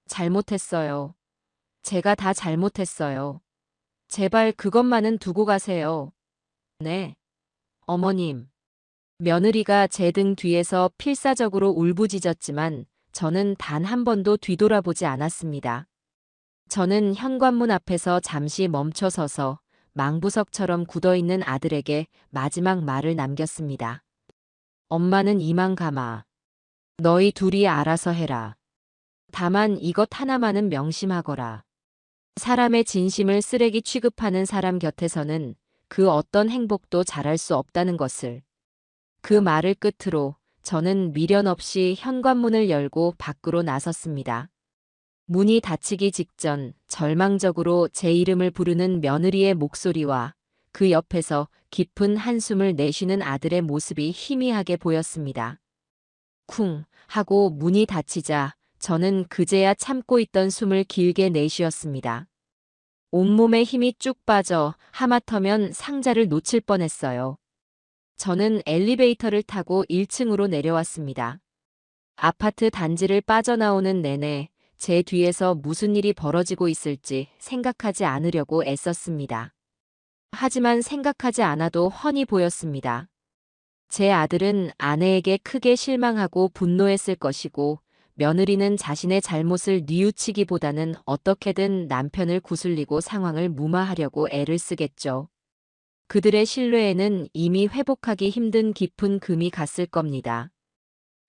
잘못했어요. 제가 다 잘못했어요. 제발 그것만은 두고 가세요. 네. 어머님. 며느리가 제 등 뒤에서 필사적으로 울부짖었지만 저는 단 한 번도 뒤돌아보지 않았습니다. 저는 현관문 앞에서 잠시 멈춰서서 망부석처럼 굳어있는 아들에게 마지막 말을 남겼습니다. 엄마는 이만 가마. 너희 둘이 알아서 해라. 다만 이것 하나만은 명심하거라. 사람의 진심을 쓰레기 취급하는 사람 곁에서는 그 어떤 행복도 잘할 수 없다는 것을. 그 말을 끝으로 저는 미련 없이 현관문을 열고 밖으로 나섰습니다. 문이 닫히기 직전 절망적으로 제 이름을 부르는 며느리의 목소리와 그 옆에서 깊은 한숨을 내쉬는 아들의 모습이 희미하게 보였습니다. 쿵 하고 문이 닫히자 저는 그제야 참고 있던 숨을 길게 내쉬었습니다. 온몸에 힘이 쭉 빠져 하마터면 상자를 놓칠 뻔했어요. 저는 엘리베이터를 타고 1층으로 내려왔습니다. 아파트 단지를 빠져나오는 내내 제 뒤에서 무슨 일이 벌어지고 있을지 생각하지 않으려고 애썼습니다. 하지만 생각하지 않아도 훤히 보였습니다. 제 아들은 아내에게 크게 실망하고 분노했을 것이고 며느리는 자신의 잘못을 뉘우치기보다는 어떻게든 남편을 구슬리고 상황을 무마하려고 애를 쓰겠죠. 그들의 신뢰에는 이미 회복하기 힘든 깊은 금이 갔을 겁니다.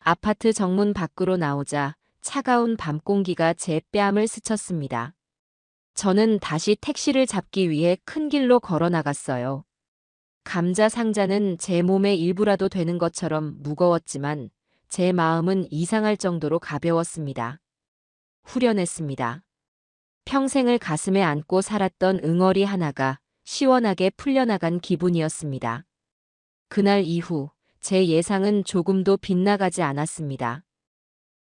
아파트 정문 밖으로 나오자 차가운 밤 공기가 제 뺨을 스쳤습니다. 저는 다시 택시를 잡기 위해 큰 길로 걸어 나갔어요. 감자 상자는 제 몸의 일부라도 되는 것처럼 무거웠지만 제 마음은 이상할 정도로 가벼웠습니다. 후련했습니다. 평생을 가슴에 안고 살았던 응어리 하나가 시원하게 풀려나간 기분이었습니다. 그날 이후 제 예상은 조금도 빗나가지 않았습니다.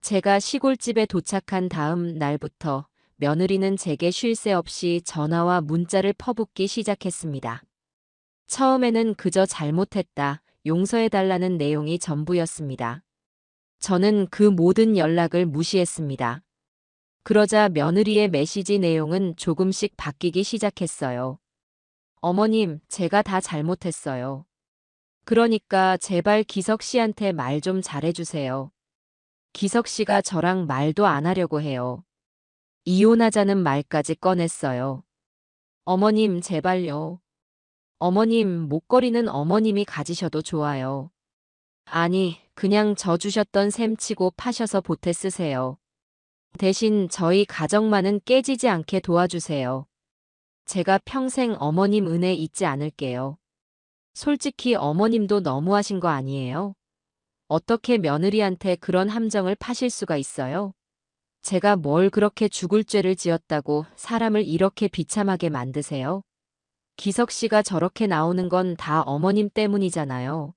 제가 시골집에 도착한 다음 날부터 며느리는 제게 쉴 새 없이 전화와 문자를 퍼붓기 시작했습니다. 처음에는 그저 잘못했다, 용서해달라는 내용이 전부였습니다. 저는 그 모든 연락을 무시했습니다. 그러자 며느리의 메시지 내용은 조금씩 바뀌기 시작했어요. 어머님, 제가 다 잘못했어요. 그러니까 제발 기석 씨한테 말 좀 잘해주세요. 기석 씨가 저랑 말도 안 하려고 해요. 이혼하자는 말까지 꺼냈어요. 어머님, 제발요. 어머님, 목걸이는 어머님이 가지셔도 좋아요. 아니, 그냥 저 주셨던 셈 치고 파셔서 보태 쓰세요. 대신 저희 가정만은 깨지지 않게 도와주세요. 제가 평생 어머님 은혜 잊지 않을게요. 솔직히 어머님도 너무하신 거 아니에요? 어떻게 며느리한테 그런 함정을 파실 수가 있어요? 제가 뭘 그렇게 죽을 죄를 지었다고 사람을 이렇게 비참하게 만드세요? 기석 씨가 저렇게 나오는 건 다 어머님 때문이잖아요.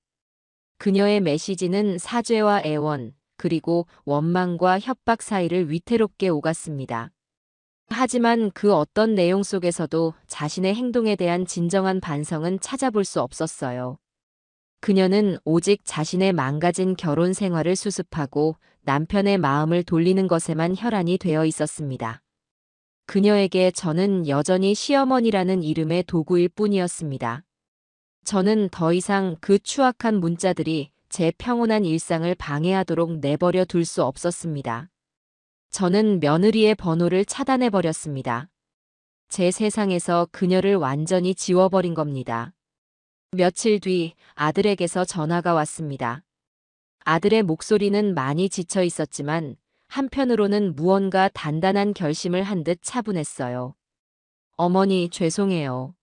그녀의 메시지는 사죄와 애원, 그리고 원망과 협박 사이를 위태롭게 오갔습니다. 하지만 그 어떤 내용 속에서도 자신의 행동에 대한 진정한 반성은 찾아볼 수 없었어요. 그녀는 오직 자신의 망가진 결혼 생활을 수습하고 남편의 마음을 돌리는 것에만 혈안이 되어 있었습니다. 그녀에게 저는 여전히 시어머니라는 이름의 도구일 뿐이었습니다. 저는 더 이상 그 추악한 문자들이 제 평온한 일상을 방해하도록 내버려 둘 수 없었습니다. 저는 며느리의 번호를 차단해버렸습니다. 제 세상에서 그녀를 완전히 지워버린 겁니다. 며칠 뒤 아들에게서 전화가 왔습니다. 아들의 목소리는 많이 지쳐 있었지만 한편으로는 무언가 단단한 결심을 한 듯 차분했어요. 어머니, 죄송해요.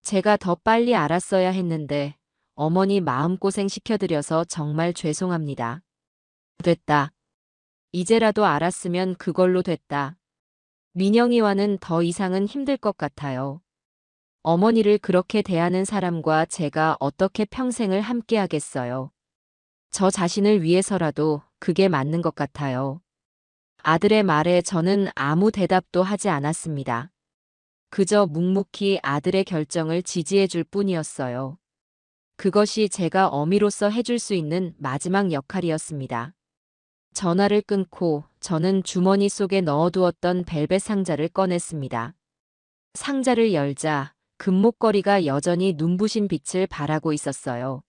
제가 더 빨리 알았어야 했는데 어머니 마음고생 시켜드려서 정말 죄송합니다. 됐다. 이제라도 알았으면 그걸로 됐다. 민영이와는 더 이상은 힘들 것 같아요. 어머니를 그렇게 대하는 사람과 제가 어떻게 평생을 함께 하겠어요. 저 자신을 위해서라도 그게 맞는 것 같아요. 아들의 말에 저는 아무 대답도 하지 않았습니다. 그저 묵묵히 아들의 결정을 지지해 줄 뿐이었어요. 그것이 제가 어미로서 해줄 수 있는 마지막 역할이었습니다. 전화를 끊고 저는 주머니 속에 넣어두었던 벨벳 상자를 꺼냈습니다. 상자를 열자 금목걸이가 여전히 눈부신 빛을 발하고 있었어요.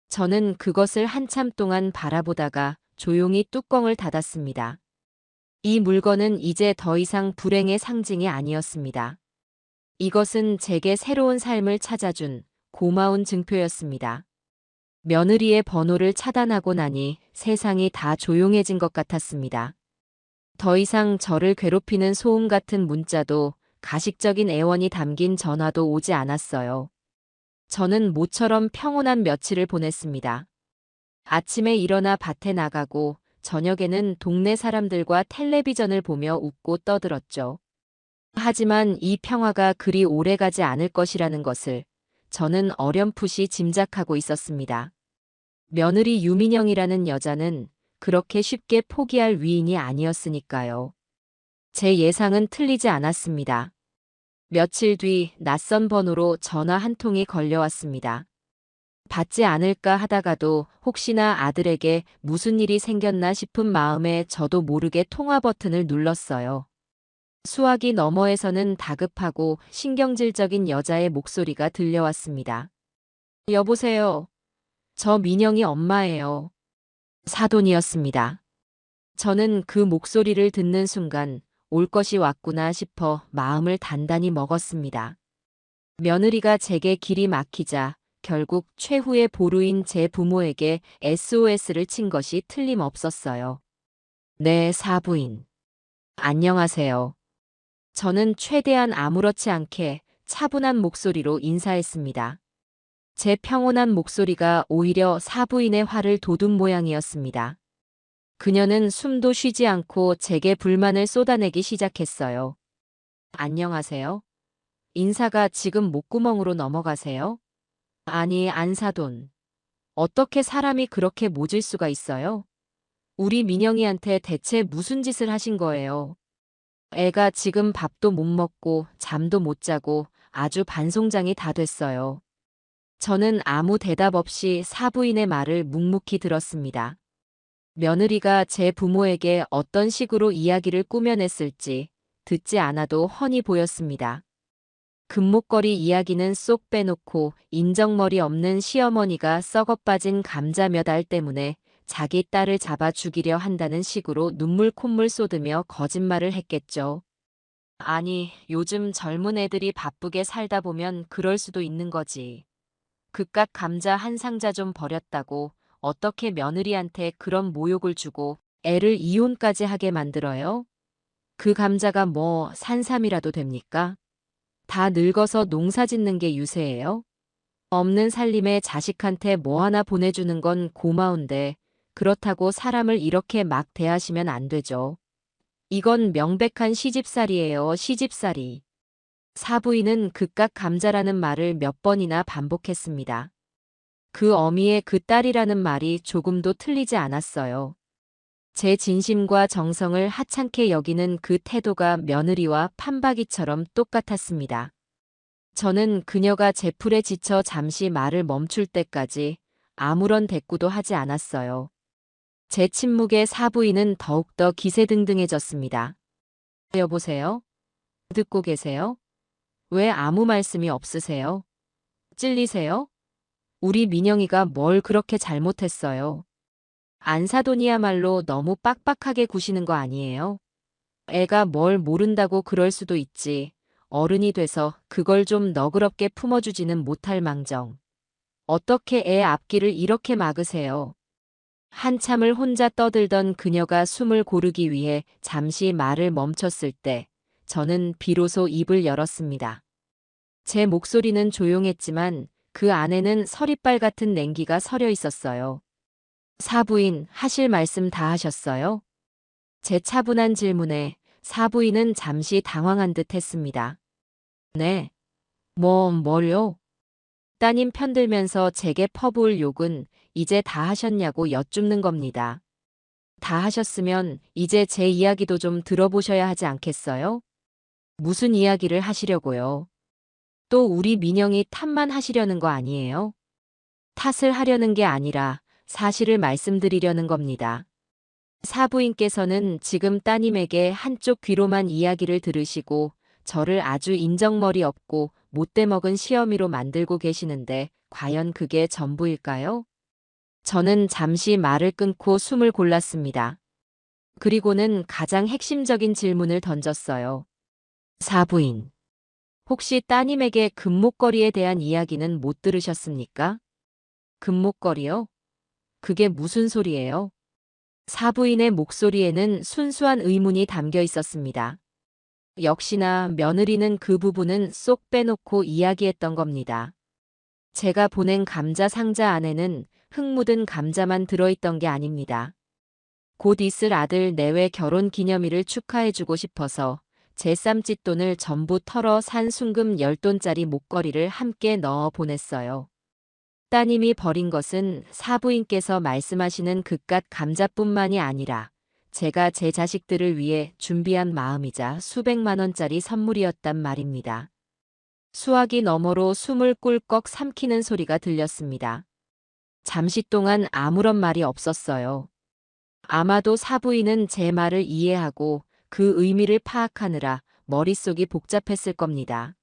저는 그것을 한참 동안 바라보다가 조용히 뚜껑을 닫았습니다. 이 물건은 이제 더 이상 불행의 상징이 아니었습니다. 이것은 제게 새로운 삶을 찾아준 고마운 증표였습니다. 며느리의 번호를 차단하고 나니 세상이 다 조용해진 것 같았습니다. 더 이상 저를 괴롭히는 소음 같은 문자도 가식적인 애원이 담긴 전화도 오지 않았어요. 저는 모처럼 평온한 며칠을 보냈습니다. 아침에 일어나 밭에 나가고 저녁에는 동네 사람들과 텔레비전을 보며 웃고 떠들었죠. 하지만 이 평화가 그리 오래가지 않을 것이라는 것을 저는 어렴풋이 짐작하고 있었습니다. 며느리 유민영이라는 여자는 그렇게 쉽게 포기할 위인이 아니었으니까요. 제 예상은 틀리지 않았습니다. 며칠 뒤 낯선 번호로 전화 한 통이 걸려왔습니다. 받지 않을까 하다가도 혹시나 아들에게 무슨 일이 생겼나 싶은 마음에 저도 모르게 통화 버튼을 눌렀어요. 수화기 너머에서는 다급하고 신경질적인 여자의 목소리가 들려왔습니다. 여보세요. 저 민영이 엄마예요. 사돈이었습니다. 저는 그 목소리를 듣는 순간 올 것이 왔구나 싶어 마음을 단단히 먹었습니다. 며느리가 제게 길이 막히자 결국 최후의 보루인 제 부모에게 SOS를 친 것이 틀림없었어요. 네, 사부인. 안녕하세요. 저는 최대한 아무렇지 않게 차분한 목소리로 인사했습니다. 제 평온한 목소리가 오히려 사부인의 화를 돋운 모양이었습니다. 그녀는 숨도 쉬지 않고 제게 불만을 쏟아내기 시작했어요. 안녕하세요. 인사가 지금 목구멍으로 넘어가세요? 아니, 안사돈. 어떻게 사람이 그렇게 모질 수가 있어요? 우리 민영이한테 대체 무슨 짓을 하신 거예요? 애가 지금 밥도 못 먹고 잠도 못 자고 아주 반송장이 다 됐어요. 저는 아무 대답 없이 사부인의 말을 묵묵히 들었습니다. 며느리가 제 부모에게 어떤 식으로 이야기를 꾸며냈을지 듣지 않아도 훤히 보였습니다. 금목걸이 이야기는 쏙 빼놓고 인정머리 없는 시어머니가 썩어빠진 감자 몇 알 때문에 자기 딸을 잡아 죽이려 한다는 식으로 눈물 콧물 쏟으며 거짓말을 했겠죠. 아니, 요즘 젊은 애들이 바쁘게 살다 보면 그럴 수도 있는 거지. 그깟 감자 한 상자 좀 버렸다고 어떻게 며느리한테 그런 모욕을 주고 애를 이혼까지 하게 만들어요? 그 감자가 뭐 산삼이라도 됩니까? 다 늙어서 농사 짓는 게 유세예요? 없는 살림에 자식한테 뭐 하나 보내주는 건 고마운데 그렇다고 사람을 이렇게 막 대하시면 안 되죠. 이건 명백한 시집살이에요, 시집살이. 사부인은 그깟 감자라는 말을 몇 번이나 반복했습니다. 그 어미의 그 딸이라는 말이 조금도 틀리지 않았어요. 제 진심과 정성을 하찮게 여기는 그 태도가 며느리와 판박이처럼 똑같았습니다. 저는 그녀가 제 풀에 지쳐 잠시 말을 멈출 때까지 아무런 대꾸도 하지 않았어요. 제 침묵에 사부인은 더욱더 기세등등해졌습니다. 여보세요? 듣고 계세요? 왜 아무 말씀이 없으세요? 찔리세요? 우리 민영이가 뭘 그렇게 잘못했어요? 안사돈이야말로 너무 빡빡하게 구시는 거 아니에요? 애가 뭘 모른다고 그럴 수도 있지. 어른이 돼서 그걸 좀 너그럽게 품어주지는 못할 망정. 어떻게 애 앞길을 이렇게 막으세요? 한참을 혼자 떠들던 그녀가 숨을 고르기 위해 잠시 말을 멈췄을 때 저는 비로소 입을 열었습니다. 제 목소리는 조용했지만 그 안에는 서리빨 같은 냉기가 서려 있었어요. 사부인, 하실 말씀 다 하셨어요? 제 차분한 질문에 사부인은 잠시 당황한 듯 했습니다. 네. 뭘요? 따님 편들면서 제게 퍼부을 욕은 이제 다 하셨냐고 여쭙는 겁니다. 다 하셨으면 이제 제 이야기도 좀 들어보셔야 하지 않겠어요? 무슨 이야기를 하시려고요? 또 우리 민영이 탓만 하시려는 거 아니에요? 탓을 하려는 게 아니라 사실을 말씀드리려는 겁니다. 사부인께서는 지금 따님에게 한쪽 귀로만 이야기를 들으시고 저를 아주 인정머리 없고 못돼먹은 시어미로 만들고 계시는데 과연 그게 전부일까요? 저는 잠시 말을 끊고 숨을 골랐습니다. 그리고는 가장 핵심적인 질문을 던졌어요. 사부인, 혹시 따님에게 금목걸이에 대한 이야기는 못 들으셨습니까? 금목걸이요? 그게 무슨 소리예요? 사부인의 목소리에는 순수한 의문이 담겨 있었습니다. 역시나 며느리는 그 부분은 쏙 빼놓고 이야기했던 겁니다. 제가 보낸 감자 상자 안에는 흙 묻은 감자만 들어있던 게 아닙니다. 곧 있을 아들 내외 결혼 기념일을 축하해주고 싶어서 제 쌈짓돈을 전부 털어 산 순금 10돈짜리 목걸이를 함께 넣어 보냈어요. 따님이 버린 것은 사부인께서 말씀하시는 그깟 감자뿐만이 아니라 제가 제 자식들을 위해 준비한 마음이자 수백만 원짜리 선물이었단 말입니다. 수화기 너머로 숨을 꿀꺽 삼키는 소리가 들렸습니다. 잠시 동안 아무런 말이 없었어요. 아마도 사부인은 제 말을 이해하고 그 의미를 파악하느라 머릿속이 복잡했을 겁니다.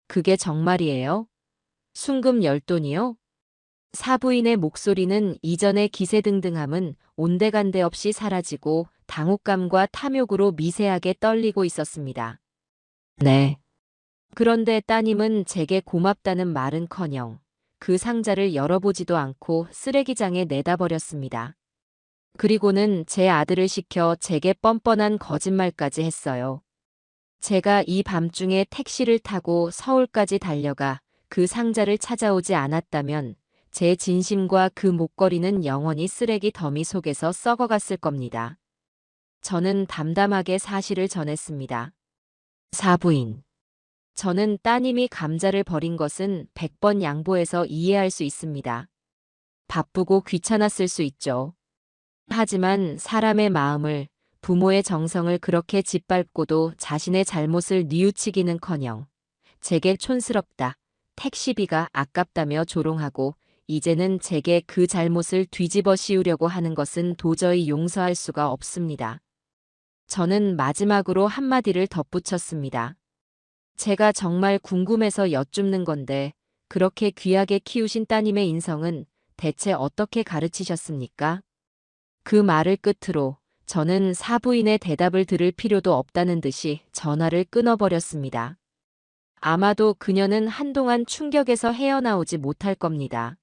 그게 정말이에요? 순금 10돈이요? 사부인의 목소리는 이전의 기세등등함은 온데간데 없이 사라지고 당혹감과 탐욕으로 미세하게 떨리고 있었습니다. 네. 그런데 따님은 제게 고맙다는 말은커녕 그 상자를 열어보지도 않고 쓰레기장에 내다버렸습니다. 그리고는 제 아들을 시켜 제게 뻔뻔한 거짓말까지 했어요. 제가 이 밤중에 택시를 타고 서울까지 달려가 그 상자를 찾아오지 않았다면 제 진심과 그 목걸이는 영원히 쓰레기 더미 속에서 썩어갔을 겁니다. 저는 담담하게 사실을 전했습니다. 사부인. 저는 따님이 감자를 버린 것은 100번 양보해서 이해할 수 있습니다. 바쁘고 귀찮았을 수 있죠. 하지만 사람의 마음을, 부모의 정성을 그렇게 짓밟고도 자신의 잘못을 뉘우치기는커녕 제게 촌스럽다, 택시비가 아깝다며 조롱하고 이제는 제게 그 잘못을 뒤집어 씌우려고 하는 것은 도저히 용서할 수가 없습니다. 저는 마지막으로 한마디를 덧붙였습니다. 제가 정말 궁금해서 여쭙는 건데 그렇게 귀하게 키우신 따님의 인성은 대체 어떻게 가르치셨습니까? 그 말을 끝으로 저는 사부인의 대답을 들을 필요도 없다는 듯이 전화를 끊어버렸습니다. 아마도 그녀는 한동안 충격에서 헤어나오지 못할 겁니다.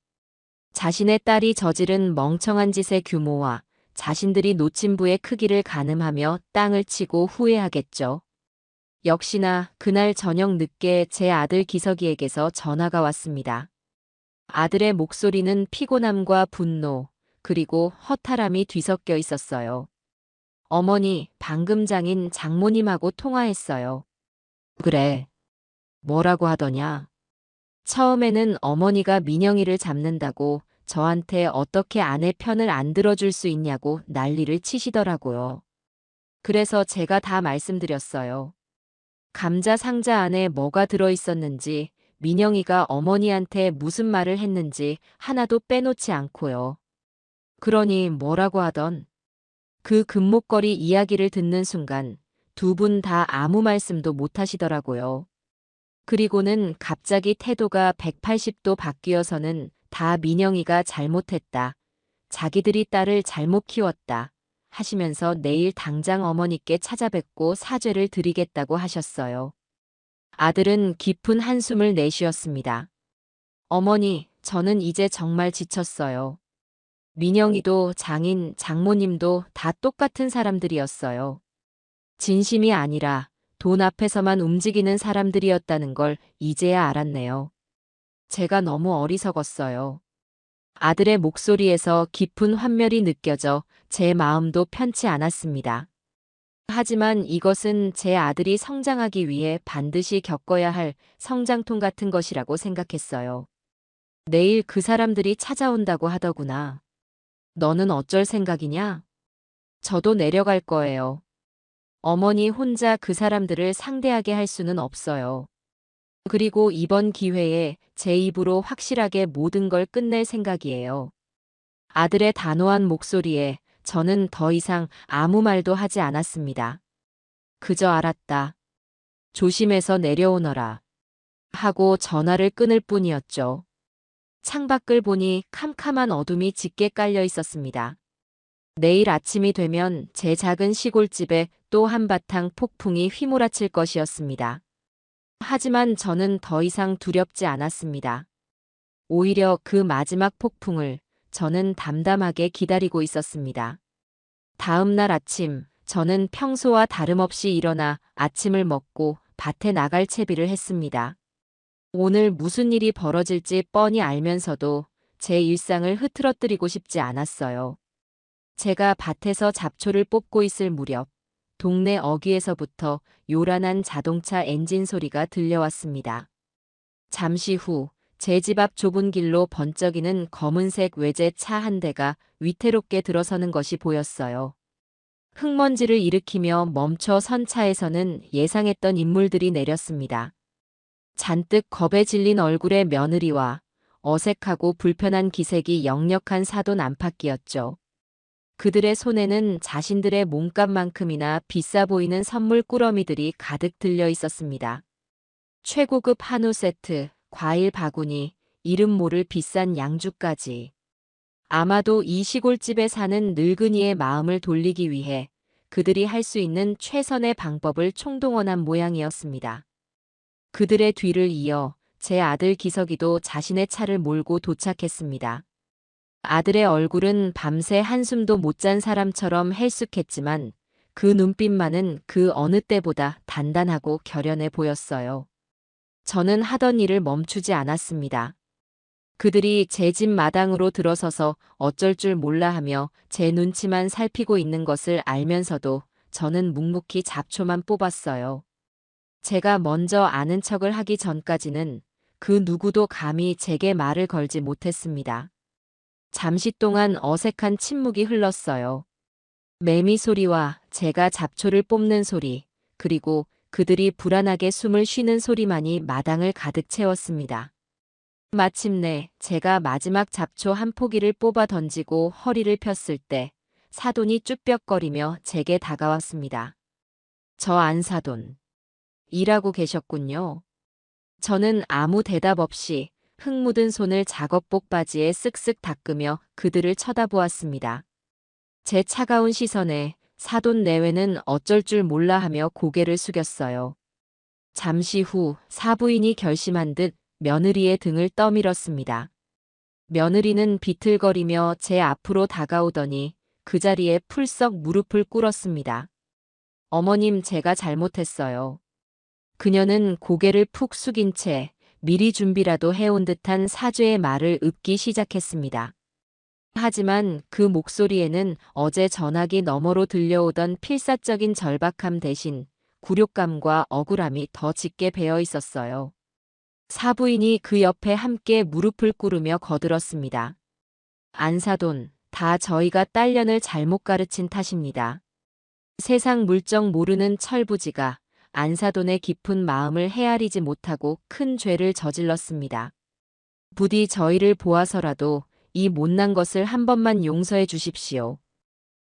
자신의 딸이 저지른 멍청한 짓의 규모와 자신들이 놓친 부의 크기를 가늠하며 땅을 치고 후회하겠죠. 역시나 그날 저녁 늦게 제 아들 기석이에게서 전화가 왔습니다. 아들의 목소리는 피곤함과 분노, 그리고 허탈함이 뒤섞여 있었어요. 어머니, 방금 장인 장모님하고 통화했어요. 그래. 뭐라고 하더냐? 처음에는 어머니가 민영이를 잡는다고 저한테 어떻게 아내 편을 안 들어줄 수 있냐고 난리를 치시더라고요. 그래서 제가 다 말씀드렸어요. 감자 상자 안에 뭐가 들어있었는지, 민영이가 어머니한테 무슨 말을 했는지 하나도 빼놓지 않고요. 그러니 뭐라고 하던 그 금목걸이 이야기를 듣는 순간 두 분 다 아무 말씀도 못 하시더라고요. 그리고는 갑자기 태도가 180도 바뀌어서는 다 민영이가 잘못했다. 자기들이 딸을 잘못 키웠다. 하시면서 내일 당장 어머니께 찾아뵙고 사죄를 드리겠다고 하셨어요. 아들은 깊은 한숨을 내쉬었습니다. 어머니, 저는 이제 정말 지쳤어요. 민영이도 장인, 장모님도 다 똑같은 사람들이었어요. 진심이 아니라 돈 앞에서만 움직이는 사람들이었다는 걸 이제야 알았네요. 제가 너무 어리석었어요. 아들의 목소리에서 깊은 환멸이 느껴져 제 마음도 편치 않았습니다. 하지만 이것은 제 아들이 성장하기 위해 반드시 겪어야 할 성장통 같은 것이라고 생각했어요. 내일 그 사람들이 찾아온다고 하더구나. 너는 어쩔 생각이냐? 저도 내려갈 거예요. 어머니 혼자 그 사람들을 상대하게 할 수는 없어요. 그리고 이번 기회에 제 입으로 확실하게 모든 걸 끝낼 생각이에요. 아들의 단호한 목소리에 저는 더 이상 아무 말도 하지 않았습니다. 그저 알았다. 조심해서 내려오너라. 하고 전화를 끊을 뿐이었죠. 창밖을 보니 캄캄한 어둠이 짙게 깔려 있었습니다. 내일 아침이 되면 제 작은 시골집에 또 한바탕 폭풍이 휘몰아칠 것이었습니다. 하지만 저는 더 이상 두렵지 않았습니다. 오히려 그 마지막 폭풍을 저는 담담하게 기다리고 있었습니다. 다음 날 아침, 저는 평소와 다름없이 일어나 아침을 먹고 밭에 나갈 채비를 했습니다. 오늘 무슨 일이 벌어질지 뻔히 알면서도 제 일상을 흐트러뜨리고 싶지 않았어요. 제가 밭에서 잡초를 뽑고 있을 무렵, 동네 어귀에서부터 요란한 자동차 엔진 소리가 들려왔습니다. 잠시 후, 제 집 앞 좁은 길로 번쩍이는 검은색 외제차 한 대가 위태롭게 들어서는 것이 보였어요. 흙먼지를 일으키며 멈춰 선 차에서는 예상했던 인물들이 내렸습니다. 잔뜩 겁에 질린 얼굴의 며느리와 어색하고 불편한 기색이 역력한 사돈 안팎이었죠. 그들의 손에는 자신들의 몸값만큼이나 비싸 보이는 선물 꾸러미들이 가득 들려 있었습니다. 최고급 한우 세트, 과일 바구니, 이름 모를 비싼 양주까지. 아마도 이 시골집에 사는 늙은이의 마음을 돌리기 위해 그들이 할 수 있는 최선의 방법을 총동원한 모양이었습니다. 그들의 뒤를 이어 제 아들 기석이도 자신의 차를 몰고 도착했습니다. 아들의 얼굴은 밤새 한숨도 못 잔 사람처럼 헬쑥했지만 그 눈빛만은 그 어느 때보다 단단하고 결연해 보였어요. 저는 하던 일을 멈추지 않았습니다. 그들이 제 집 마당으로 들어서서 어쩔 줄 몰라 하며 제 눈치만 살피고 있는 것을 알면서도 저는 묵묵히 잡초만 뽑았어요. 제가 먼저 아는 척을 하기 전까지는 그 누구도 감히 제게 말을 걸지 못했습니다. 잠시 동안 어색한 침묵이 흘렀어요. 매미 소리와 제가 잡초를 뽑는 소리, 그리고 그들이 불안하게 숨을 쉬는 소리만이 마당을 가득 채웠습니다. 마침내 제가 마지막 잡초 한 포기를 뽑아 던지고 허리를 폈을 때 사돈이 쭈뼛거리며 제게 다가왔습니다. 저 안사돈. 일하고 계셨군요. 저는 아무 대답 없이 흙 묻은 손을 작업복 바지에 쓱쓱 닦으며 그들을 쳐다보았습니다. 제 차가운 시선에 사돈 내외는 어쩔 줄 몰라 하며 고개를 숙였어요. 잠시 후 사부인이 결심한 듯 며느리의 등을 떠밀었습니다. 며느리는 비틀거리며 제 앞으로 다가오더니 그 자리에 풀썩 무릎을 꿇었습니다. 어머님, 제가 잘못했어요. 그녀는 고개를 푹 숙인 채 미리 준비라도 해온 듯한 사죄의 말을 읊기 시작했습니다. 하지만 그 목소리에는 어제 전화기 너머로 들려오던 필사적인 절박함 대신 굴욕감과 억울함이 더 짙게 배어 있었어요. 사부인이 그 옆에 함께 무릎을 꿇으며 거들었습니다. 안사돈, 다 저희가 딸년을 잘못 가르친 탓입니다. 세상 물정 모르는 철부지가 안사돈의 깊은 마음을 헤아리지 못하고 큰 죄를 저질렀습니다. 부디 저희를 보아서라도 이 못난 것을 한 번만 용서해 주십시오.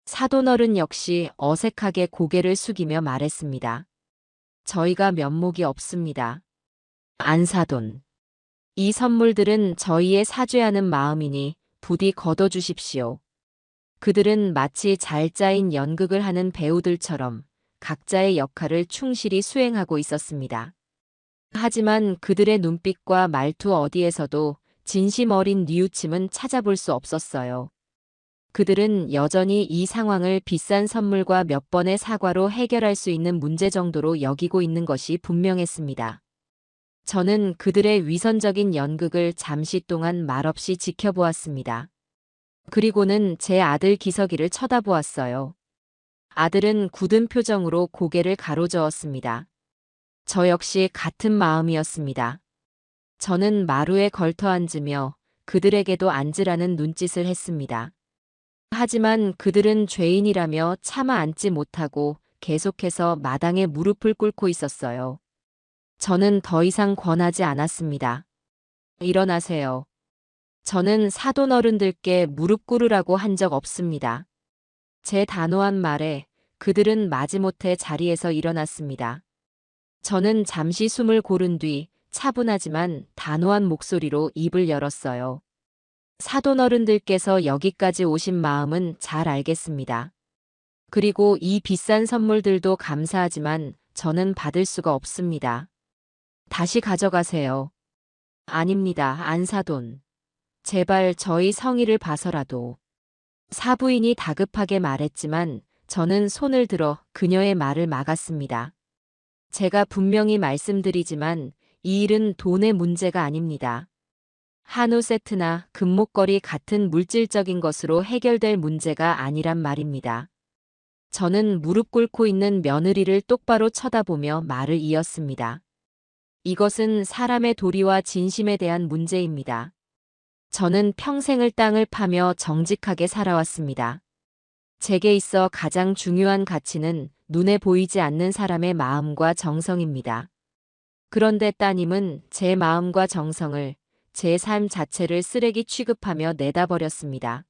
사돈어른 역시 어색하게 고개를 숙이며 말했습니다. 저희가 면목이 없습니다. 안사돈. 이 선물들은 저희의 사죄하는 마음이니 부디 거둬주십시오. 그들은 마치 잘 짜인 연극을 하는 배우들처럼 각자의 역할을 충실히 수행하고 있었습니다. 하지만 그들의 눈빛과 말투 어디에서도 진심 어린 뉘우침은 찾아볼 수 없었어요. 그들은 여전히 이 상황을 비싼 선물과 몇 번의 사과로 해결할 수 있는 문제 정도로 여기고 있는 것이 분명했습니다. 저는 그들의 위선적인 연극을 잠시 동안 말없이 지켜보았습니다. 그리고는 제 아들 기석이를 쳐다보았어요. 아들은 굳은 표정으로 고개를 가로저었습니다. 저 역시 같은 마음이었습니다. 저는 마루에 걸터 앉으며 그들에게도 앉으라는 눈짓을 했습니다. 하지만 그들은 죄인이라며 차마 앉지 못하고 계속해서 마당에 무릎을 꿇고 있었어요. 저는 더 이상 권하지 않았습니다. 일어나세요. 저는 사돈 어른들께 무릎 꿇으라고 한 적 없습니다. 제 단호한 말에 그들은 마지못해 자리에서 일어났습니다. 저는 잠시 숨을 고른 뒤 차분하지만 단호한 목소리로 입을 열었어요. 사돈 어른들께서 여기까지 오신 마음은 잘 알겠습니다. 그리고 이 비싼 선물들도 감사하지만 저는 받을 수가 없습니다. 다시 가져가세요. 아닙니다, 안사돈. 제발 저희 성의를 봐서라도. 사부인이 다급하게 말했지만 저는 손을 들어 그녀의 말을 막았습니다. 제가 분명히 말씀드리지만 이 일은 돈의 문제가 아닙니다. 한우 세트나 금목걸이 같은 물질적인 것으로 해결될 문제가 아니란 말입니다. 저는 무릎 꿇고 있는 며느리를 똑바로 쳐다보며 말을 이었습니다. 이것은 사람의 도리와 진심에 대한 문제입니다. 저는 평생을 땅을 파며 정직하게 살아왔습니다. 제게 있어 가장 중요한 가치는 눈에 보이지 않는 사람의 마음과 정성입니다. 그런데 따님은 제 마음과 정성을, 제 삶 자체를 쓰레기 취급하며 내다버렸습니다.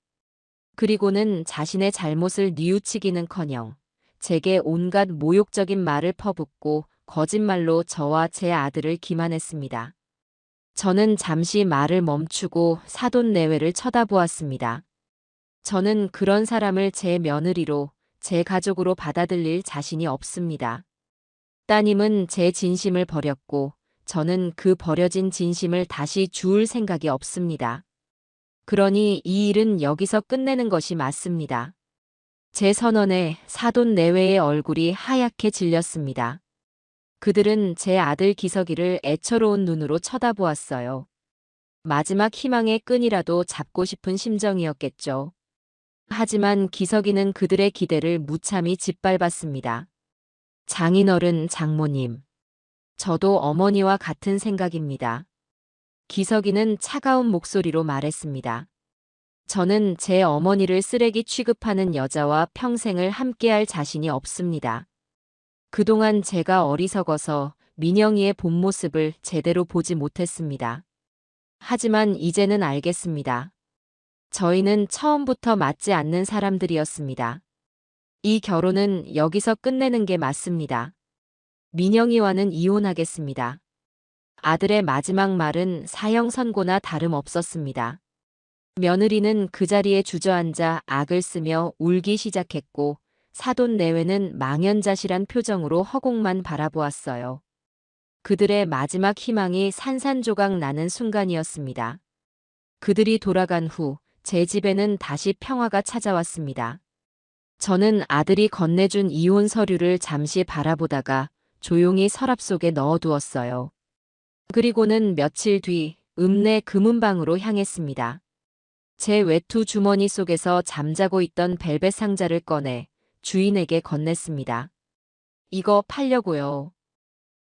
그리고는 자신의 잘못을 뉘우치기는커녕 제게 온갖 모욕적인 말을 퍼붓고 거짓말로 저와 제 아들을 기만했습니다. 저는 잠시 말을 멈추고 사돈 내외를 쳐다보았습니다. 저는 그런 사람을 제 며느리로, 제 가족으로 받아들일 자신이 없습니다. 따님은 제 진심을 버렸고 저는 그 버려진 진심을 다시 주울 생각이 없습니다. 그러니 이 일은 여기서 끝내는 것이 맞습니다. 제 선언에 사돈 내외의 얼굴이 하얗게 질렸습니다. 그들은 제 아들 기석이를 애처로운 눈으로 쳐다보았어요. 마지막 희망의 끈이라도 잡고 싶은 심정이었겠죠. 하지만 기석이는 그들의 기대를 무참히 짓밟았습니다. 장인어른, 장모님. 저도 어머니와 같은 생각입니다. 기석이는 차가운 목소리로 말했습니다. 저는 제 어머니를 쓰레기 취급하는 여자와 평생을 함께할 자신이 없습니다. 그동안 제가 어리석어서 민영이의 본 모습을 제대로 보지 못했습니다. 하지만 이제는 알겠습니다. 저희는 처음부터 맞지 않는 사람들이었습니다. 이 결혼은 여기서 끝내는 게 맞습니다. 민영이와는 이혼하겠습니다. 아들의 마지막 말은 사형 선고나 다름없었습니다. 며느리는 그 자리에 주저앉아 악을 쓰며 울기 시작했고 사돈 내외는 망연자실한 표정으로 허공만 바라보았어요. 그들의 마지막 희망이 산산조각 나는 순간이었습니다. 그들이 돌아간 후 제 집에는 다시 평화가 찾아왔습니다. 저는 아들이 건네준 이혼 서류를 잠시 바라보다가 조용히 서랍 속에 넣어두었어요. 그리고는 며칠 뒤 읍내 금은방으로 향했습니다. 제 외투 주머니 속에서 잠자고 있던 벨벳 상자를 꺼내 주인에게 건넸습니다. 이거 팔려고요.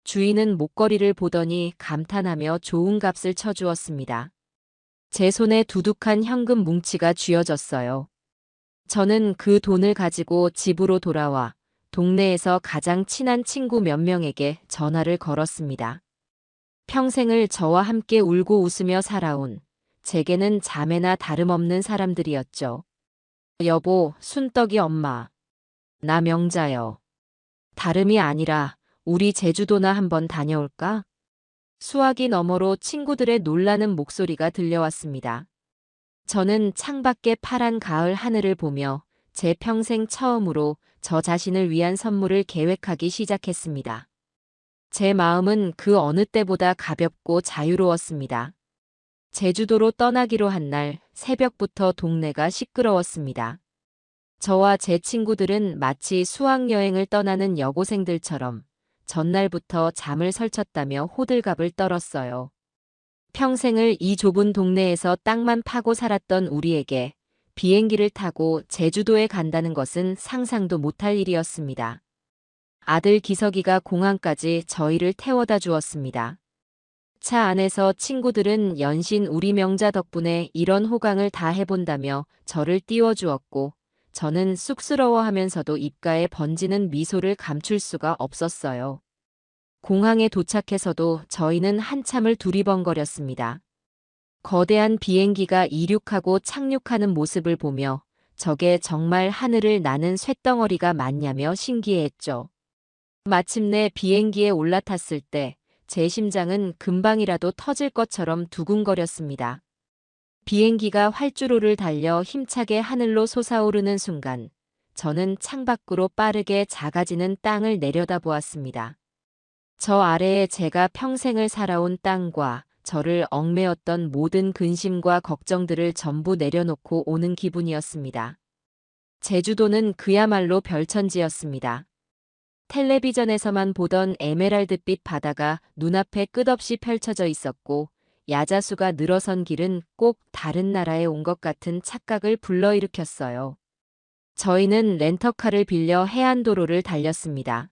주인은 목걸이를 보더니 감탄하며 좋은 값을 쳐주었습니다. 제 손에 두둑한 현금 뭉치가 쥐어졌어요. 저는 그 돈을 가지고 집으로 돌아와 동네에서 가장 친한 친구 몇 명에게 전화를 걸었습니다. 평생을 저와 함께 울고 웃으며 살아온 제게는 자매나 다름없는 사람들이었죠. 여보, 순떡이 엄마. 나 명자요. 다름이 아니라 우리 제주도나 한번 다녀올까? 수화기 너머로 친구들의 놀라는 목소리가 들려왔습니다. 저는 창밖의 파란 가을 하늘을 보며 제 평생 처음으로 저 자신을 위한 선물을 계획하기 시작했습니다. 제 마음은 그 어느 때보다 가볍고 자유로웠습니다. 제주도로 떠나기로 한 날 새벽부터 동네가 시끄러웠습니다. 저와 제 친구들은 마치 수학여행을 떠나는 여고생들처럼 전날부터 잠을 설쳤다며 호들갑을 떨었어요. 평생을 이 좁은 동네에서 땅만 파고 살았던 우리에게 비행기를 타고 제주도에 간다는 것은 상상도 못할 일이었습니다. 아들 기석이가 공항까지 저희를 태워다 주었습니다. 차 안에서 친구들은 연신 우리 명자 덕분에 이런 호강을 다 해본다며 저를 띄워주었고, 저는 쑥스러워하면서도 입가에 번지는 미소를 감출 수가 없었어요. 공항에 도착해서도 저희는 한참을 두리번거렸습니다. 거대한 비행기가 이륙하고 착륙하는 모습을 보며 저게 정말 하늘을 나는 쇳덩어리가 맞냐며 신기해했죠. 마침내 비행기에 올라탔을 때 제 심장은 금방이라도 터질 것처럼 두근거렸습니다. 비행기가 활주로를 달려 힘차게 하늘로 솟아오르는 순간 저는 창밖으로 빠르게 작아지는 땅을 내려다보았습니다. 저 아래에 제가 평생을 살아온 땅과 저를 얽매였던 모든 근심과 걱정들을 전부 내려놓고 오는 기분이었습니다. 제주도는 그야말로 별천지였습니다. 텔레비전에서만 보던 에메랄드빛 바다가 눈앞에 끝없이 펼쳐져 있었고, 야자수가 늘어선 길은 꼭 다른 나라에 온 것 같은 착각을 불러일으켰어요. 저희는 렌터카를 빌려 해안도로를 달렸습니다.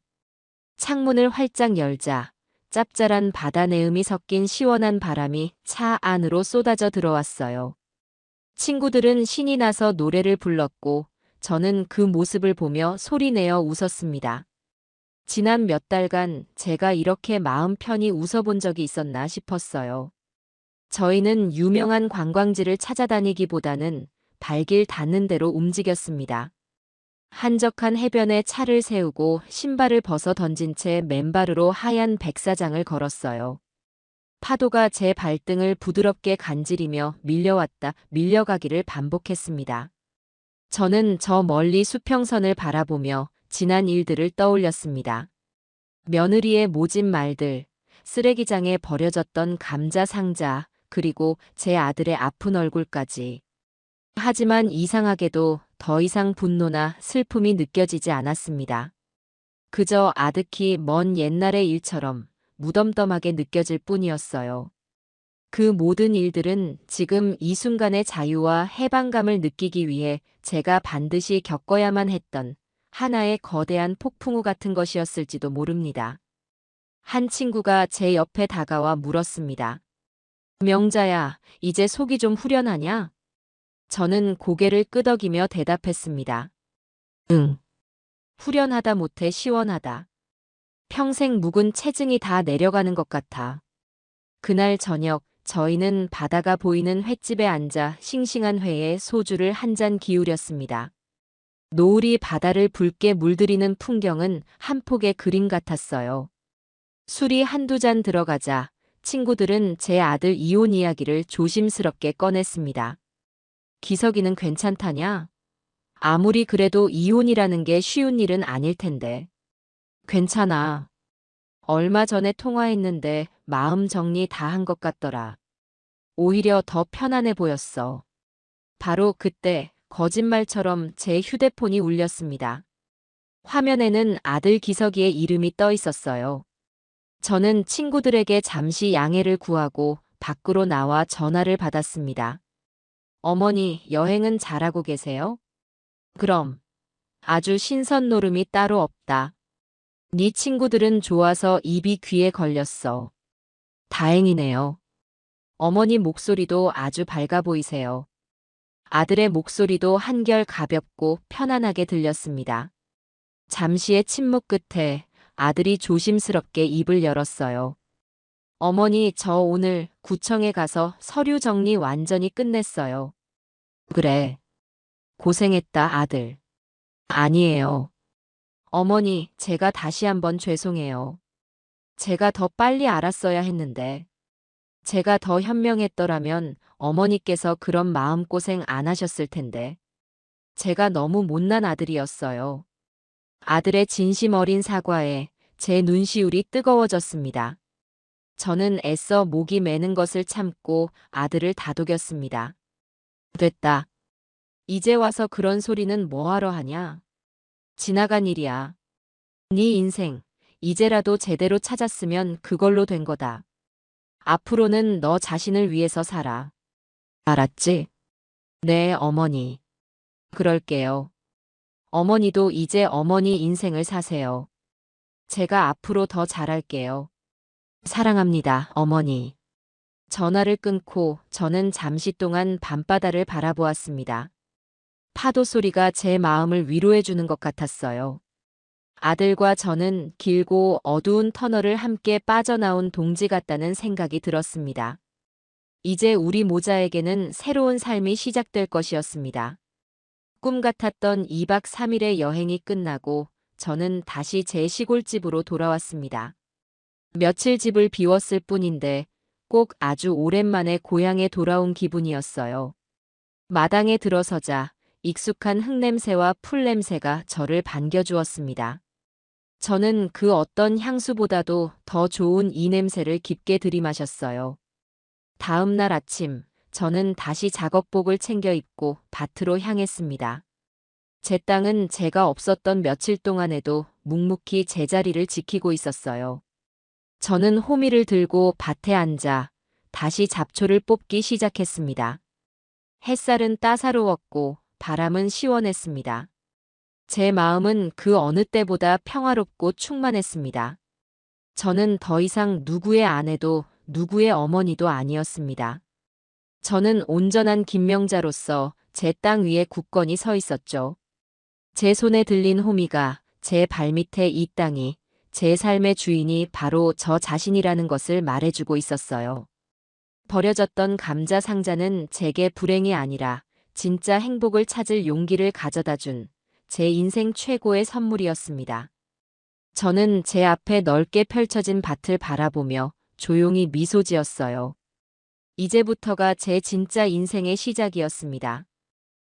창문을 활짝 열자 짭짤한 바다 내음이 섞인 시원한 바람이 차 안으로 쏟아져 들어왔어요. 친구들은 신이 나서 노래를 불렀고 저는 그 모습을 보며 소리내어 웃었습니다. 지난 몇 달간 제가 이렇게 마음 편히 웃어본 적이 있었나 싶었어요. 저희는 유명한 관광지를 찾아다니기보다는 발길 닿는 대로 움직였습니다. 한적한 해변에 차를 세우고 신발을 벗어 던진 채 맨발으로 하얀 백사장을 걸었어요. 파도가 제 발등을 부드럽게 간지리며 밀려왔다 밀려가기를 반복했습니다. 저는 저 멀리 수평선을 바라보며 지난 일들을 떠올렸습니다. 며느리의 모진 말들, 쓰레기장에 버려졌던 감자 상자, 그리고 제 아들의 아픈 얼굴까지. 하지만 이상하게도 더 이상 분노나 슬픔이 느껴지지 않았습니다. 그저 아득히 먼 옛날의 일처럼 무덤덤하게 느껴질 뿐이었어요. 그 모든 일들은 지금 이 순간의 자유와 해방감을 느끼기 위해 제가 반드시 겪어야만 했던 하나의 거대한 폭풍우 같은 것이었을지도 모릅니다. 한 친구가 제 옆에 다가와 물었습니다. 명자야, 이제 속이 좀 후련하냐? 저는 고개를 끄덕이며 대답했습니다. 응. 후련하다 못해 시원하다. 평생 묵은 체증이 다 내려가는 것 같아. 그날 저녁 저희는 바다가 보이는 횟집에 앉아 싱싱한 회에 소주를 한 잔 기울였습니다. 노을이 바다를 붉게 물들이는 풍경은 한 폭의 그림 같았어요. 술이 한두 잔 들어가자 친구들은 제 아들 이혼 이야기를 조심스럽게 꺼냈습니다. 기석이는 괜찮다냐? 아무리 그래도 이혼이라는 게 쉬운 일은 아닐 텐데. 괜찮아. 얼마 전에 통화했는데 마음 정리 다 한 것 같더라. 오히려 더 편안해 보였어. 바로 그때 거짓말처럼 제 휴대폰이 울렸습니다. 화면에는 아들 기석이의 이름이 떠 있었어요. 저는 친구들에게 잠시 양해를 구하고 밖으로 나와 전화를 받았습니다. 어머니, 여행은 잘하고 계세요? 그럼. 아주 신선 노름이 따로 없다. 네 친구들은 좋아서 입이 귀에 걸렸어. 다행이네요. 어머니 목소리도 아주 밝아 보이세요. 아들의 목소리도 한결 가볍고 편안하게 들렸습니다. 잠시의 침묵 끝에 아들이 조심스럽게 입을 열었어요. 어머니, 저 오늘 구청에 가서 서류 정리 완전히 끝냈어요. 그래. 고생했다, 아들. 아니에요. 어머니, 제가 다시 한번 죄송해요. 제가 더 빨리 알았어야 했는데. 제가 더 현명했더라면 어머니께서 그런 마음고생 안 하셨을 텐데. 제가 너무 못난 아들이었어요. 아들의 진심 어린 사과에 제 눈시울이 뜨거워졌습니다. 저는 애써 목이 매는 것을 참고 아들을 다독였습니다. 됐다. 이제 와서 그런 소리는 뭐하러 하냐? 지나간 일이야. 네 인생, 이제라도 제대로 찾았으면 그걸로 된 거다. 앞으로는 너 자신을 위해서 살아. 알았지? 네, 어머니. 그럴게요. 어머니도 이제 어머니 인생을 사세요. 제가 앞으로 더 잘할게요. 사랑합니다, 어머니. 전화를 끊고 저는 잠시 동안 밤바다를 바라보았습니다. 파도 소리가 제 마음을 위로해 주는 것 같았어요. 아들과 저는 길고 어두운 터널을 함께 빠져나온 동지 같다는 생각이 들었습니다. 이제 우리 모자에게는 새로운 삶이 시작될 것이었습니다. 꿈 같았던 2박 3일의 여행이 끝나고 저는 다시 제 시골집으로 돌아왔습니다. 며칠 집을 비웠을 뿐인데 꼭 아주 오랜만에 고향에 돌아온 기분이었어요. 마당에 들어서자 익숙한 흙냄새와 풀냄새가 저를 반겨주었습니다. 저는 그 어떤 향수보다도 더 좋은 이 냄새를 깊게 들이마셨어요. 다음 날 아침, 저는 다시 작업복을 챙겨 입고 밭으로 향했습니다. 제 땅은 제가 없었던 며칠 동안에도 묵묵히 제자리를 지키고 있었어요. 저는 호미를 들고 밭에 앉아 다시 잡초를 뽑기 시작했습니다. 햇살은 따사로웠고 바람은 시원했습니다. 제 마음은 그 어느 때보다 평화롭고 충만했습니다. 저는 더 이상 누구의 아내도 누구의 어머니도 아니었습니다. 저는 온전한 김명자로서 제 땅 위에 굳건히 서 있었죠. 제 손에 들린 호미가, 제 발밑에 이 땅이, 제 삶의 주인이 바로 저 자신이라는 것을 말해주고 있었어요. 버려졌던 감자 상자는 제게 불행이 아니라 진짜 행복을 찾을 용기를 가져다 준 제 인생 최고의 선물이었습니다. 저는 제 앞에 넓게 펼쳐진 밭을 바라보며 조용히 미소 지었어요. 이제부터가 제 진짜 인생의 시작이었습니다.